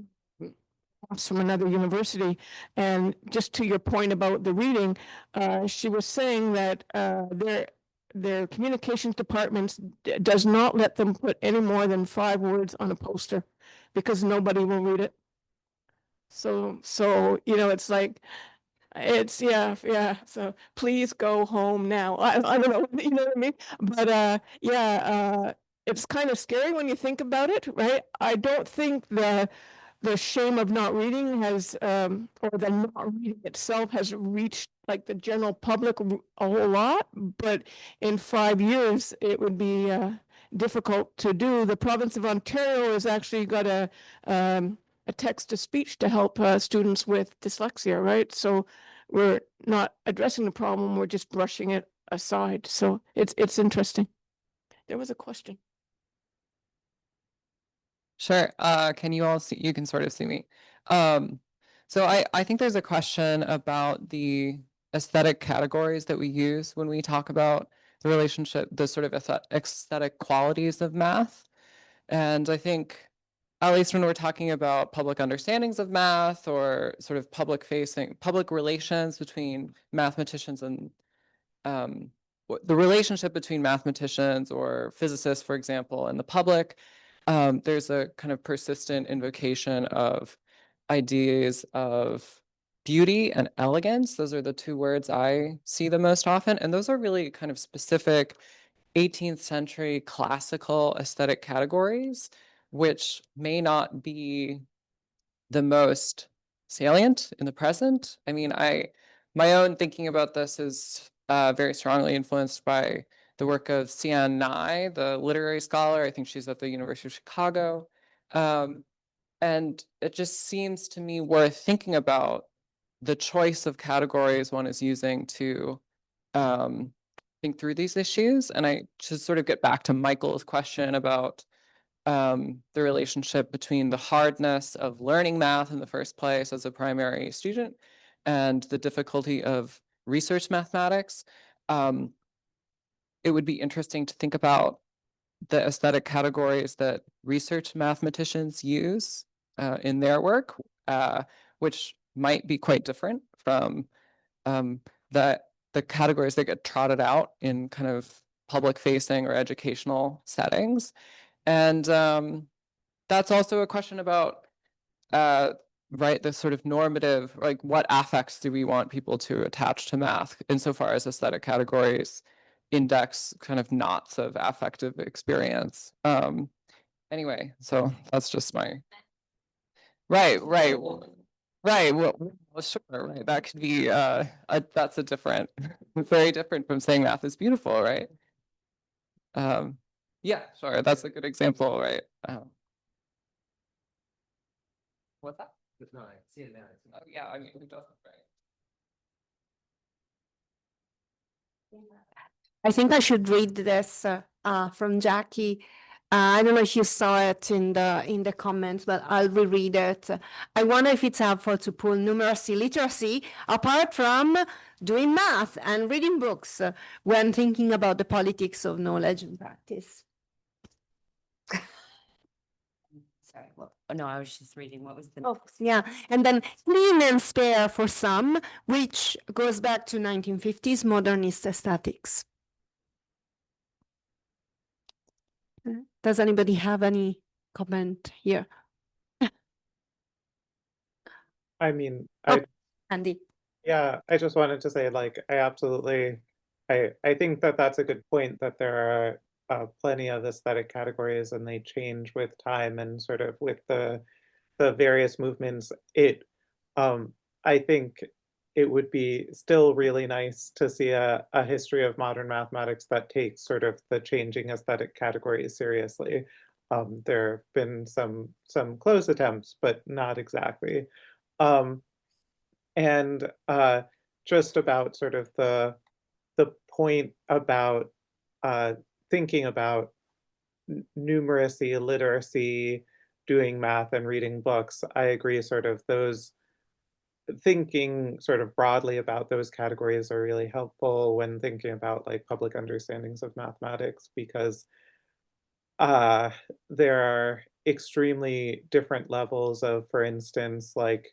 from another university. And just to your point about the reading, she was saying that their communications departments does not let them put any more than 5 words on a poster because nobody will read it. So, it's like, yeah. So please go home now. I don't know, you know what I mean? But it's kind of scary when you think about it, right? I don't think the shame of not reading has or the not reading itself has reached like the general public a whole lot, but in 5 years it would be difficult to do. The province of Ontario has actually got a text to speech to help students with dyslexia, right? So we're not addressing the problem, we're just brushing it aside. So it's interesting. There was a question. Sure. Can you all see, you can sort of see me. So I think there's a question about the aesthetic categories that we use when we talk about the relationship, the sort of aesthetic qualities of math. And I think, at least when we're talking about public understandings of math or sort of public relations between mathematicians and the relationship between mathematicians or physicists, for example, and the public, there's a kind of persistent invocation of ideas of beauty and elegance. Those are the 2 words I see the most often. And those are really kind of specific 18th century classical aesthetic categories, which may not be the most salient in the present. I mean, my own thinking about this is very strongly influenced by the work of Sian Nai, the literary scholar. I think she's at the University of Chicago. And it just seems to me worth thinking about the choice of categories one is using to think through these issues. And I just sort of get back to Michael's question about the relationship between the hardness of learning math in the first place as a primary student and the difficulty of research mathematics. It would be interesting to think about the aesthetic categories that research mathematicians use in their work, which might be quite different from the categories that get trotted out in kind of public facing or educational settings. And that's also a question about, right, the sort of normative, like what affects do we want people to attach to math insofar as aesthetic categories index kind of knots of affective experience. Anyway, so that's just my, right. Well, sure, right. That could be, that's a different, very different from saying math is beautiful, right? Yeah, sure, that's a good example, right? What's that? Oh, yeah, I mean, who doesn't, right? I think I should read this from Jackie. I don't know if you saw it in the comments, but I'll reread it. I wonder if it's helpful to pull numeracy literacy apart from doing math and reading books when thinking about the politics of knowledge and practice. Sorry, well, no, I was just reading what was the. Oh, yeah, and then clean and spare for some, which goes back to 1950s modernist aesthetics. Does anybody have any comment here? I mean, Andy. yeah, I just wanted to say, like, I think that that's a good point, that there are plenty of aesthetic categories and they change with time and sort of with the various movements. I think it would be still really nice to see a history of modern mathematics that takes sort of the changing aesthetic categories seriously. There have been some close attempts, but not exactly. And just about sort of the point about thinking about numeracy, literacy, doing math and reading books, I agree, sort of those thinking sort of broadly about those categories are really helpful when thinking about like public understandings of mathematics, because uh, there are extremely different levels of, for instance, like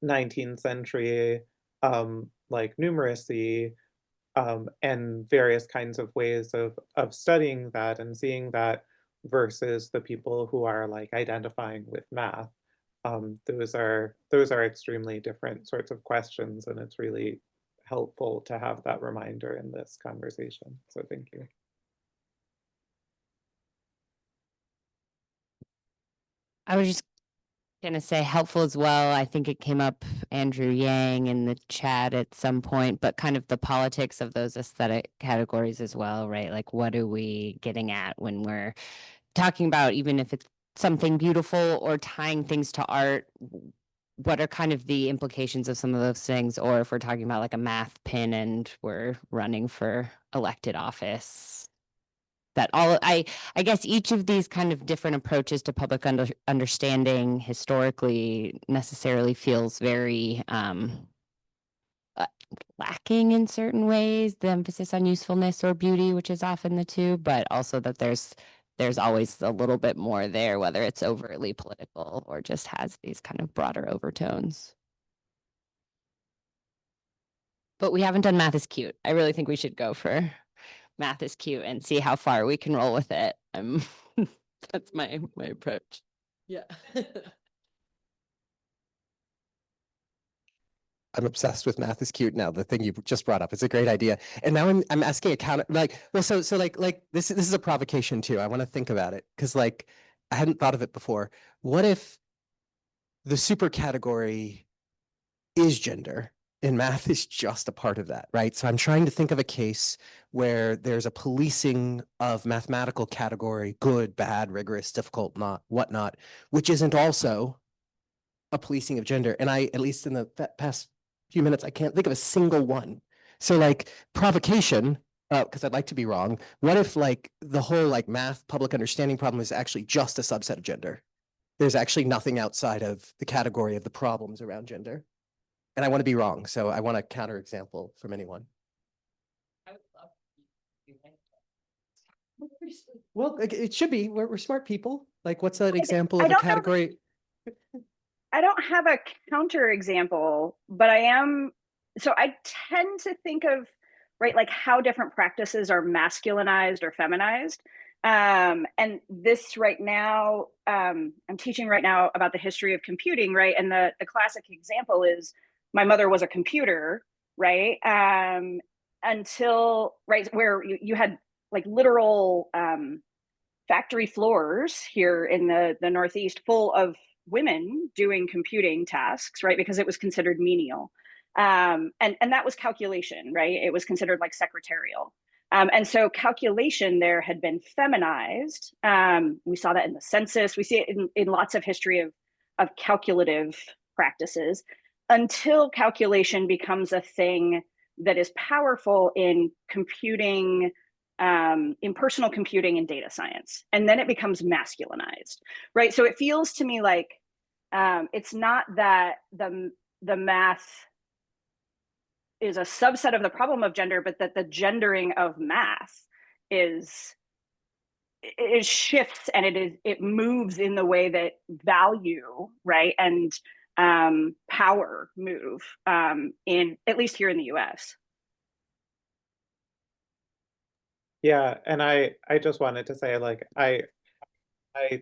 19th century like numeracy, and various kinds of ways of studying that and seeing that versus the people who are like identifying with math. Those are extremely different sorts of questions, and it's really helpful to have that reminder in this conversation. So thank you. I was just gonna say helpful as well. I think it came up, Andrew Yang, in the chat at some point, but kind of the politics of those aesthetic categories as well, right? Like, what are we getting at when we're talking about, even if it's something beautiful or tying things to art? What are kind of the implications of some of those things? Or if we're talking about like a math pin and we're running for elected office, that all I guess each of these kind of different approaches to public understanding historically necessarily feels very uh, lacking in certain ways, the emphasis on usefulness or beauty, which is often the two, but also that there's always a little bit more there, whether it's overtly political or just has these kind of broader overtones. But we haven't done math is cute. I really think we should go for math is cute and see how far we can roll with it. That's my approach. Yeah. I'm obsessed with math is cute now. The thing you just brought up, it's a great idea. And now I'm asking a counter, like, well, so like this is a provocation too. I want to think about it because like I hadn't thought of it before. What if the super category is gender and math is just a part of that, right? So I'm trying to think of a case where there's a policing of mathematical category, good, bad, rigorous, difficult, not whatnot, which isn't also a policing of gender. And I, at least in the past few minutes, I can't think of a single one. So like provocation, because I'd like to be wrong. What if like the whole like math public understanding problem is actually just a subset of gender? There's actually nothing outside of the category of the problems around gender. And I want to be wrong. So I want a counter example from anyone. Well, it should be. We're smart people. Like, what's an example of a category? I don't have a counter example, but so I tend to think of, right, like how different practices are masculinized or feminized. And this right now, I'm teaching right now about the history of computing, right? And the classic example is my mother was a computer, right? Until, right, where you had like literal factory floors here in the Northeast full of women doing computing tasks, right? Because it was considered menial. And that was calculation, right? It was considered like secretarial. And so calculation there had been feminized. We saw that in the census. We see it in lots of history of calculative practices, until calculation becomes a thing that is powerful in computing, in personal computing and data science. And then it becomes masculinized, right? So it feels to me like it's not that the math is a subset of the problem of gender, but that the gendering of math is shifts, and it moves in the way that value, right, and power move, in at least here in the US. Yeah, and I just wanted to say, like, I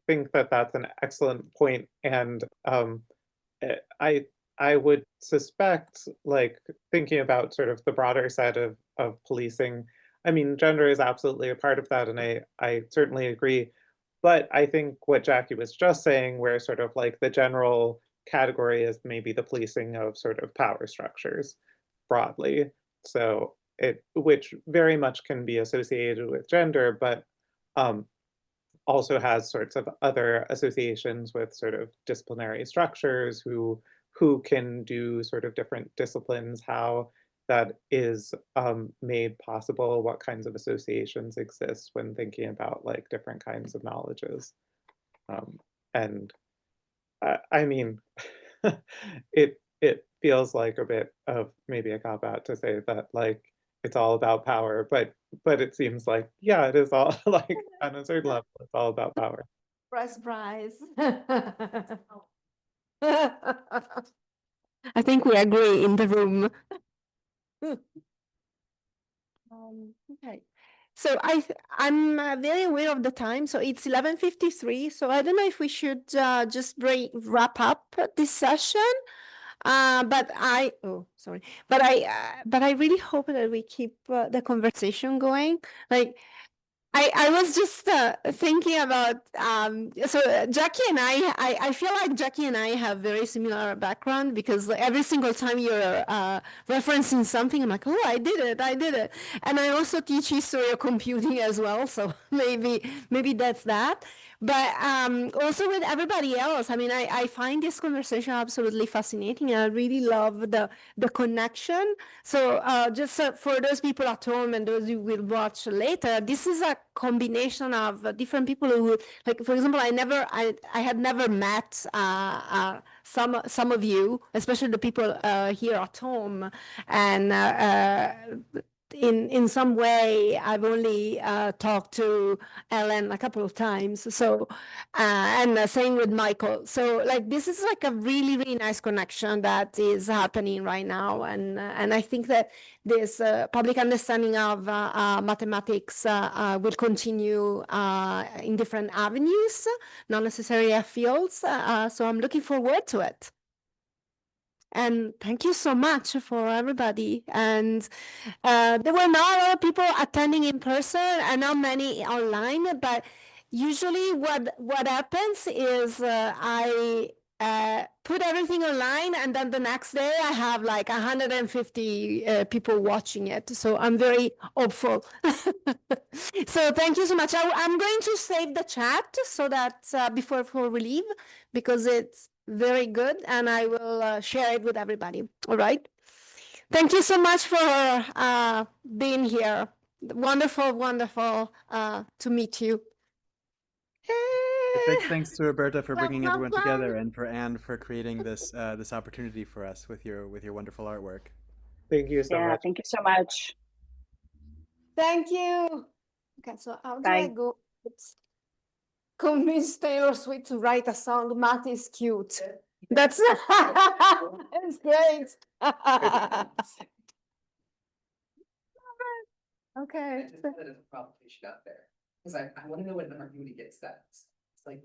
think that that's an excellent point, and I would suspect, like, thinking about sort of the broader set of policing. I mean, gender is absolutely a part of that, and I certainly agree. But I think what Jackie was just saying, where sort of like the general category is maybe the policing of sort of power structures broadly. So which very much can be associated with gender, but um, also has sorts of other associations with sort of disciplinary structures, who can do sort of different disciplines, how that is made possible, what kinds of associations exist when thinking about like different kinds of knowledges. And I mean, it it feels like a bit of maybe a cop out to say that like it's all about power, but it seems like, yeah, it is all like on a certain level, it's all about power. Surprise. I think we agree in the room. Okay. So I'm very aware of the time. So it's 11:53. So I don't know if we should just wrap up this session. But I really hope that we keep the conversation going. Like I was just thinking about Jackie and I feel like Jackie and I have very similar background because every single time you're referencing something, I'm like, oh, I did it. And I also teach history of computing as well, so maybe that's that. But also with everybody else, I mean, I find this conversation absolutely fascinating, and I really love the connection. So just for those people at home and those who will watch later, this is a combination of different people who, like, for example, I had never met some of you, especially the people here at home, and in some way, I've only talked to Ellen a couple of times. So, and same with Michael. So, like, this is like a really, really nice connection that is happening right now. And I think that this public understanding of mathematics will continue in different avenues, not necessarily as fields. So I'm looking forward to it. And thank you so much for everybody. And there were not a lot of people attending in person and not many online, but usually what happens is I put everything online, and then the next day I have like 150 people watching it. So I'm very hopeful. So thank you so much. I'm going to save the chat so that before we leave, because it's very good, and I will share it with everybody. All right. Thank you so much for being here. Wonderful, wonderful to meet you. Big thanks to Roberta for bringing everyone together, and for Anne for creating this this opportunity for us with your wonderful artwork. Thank you so much. Thank you so much. Thank you. Okay, so how do Bye. I go? Convince Taylor Swift to write a song. Matt is cute. That's it's great. Okay. That is a provocation out there, because I want to know when he gets that. It's like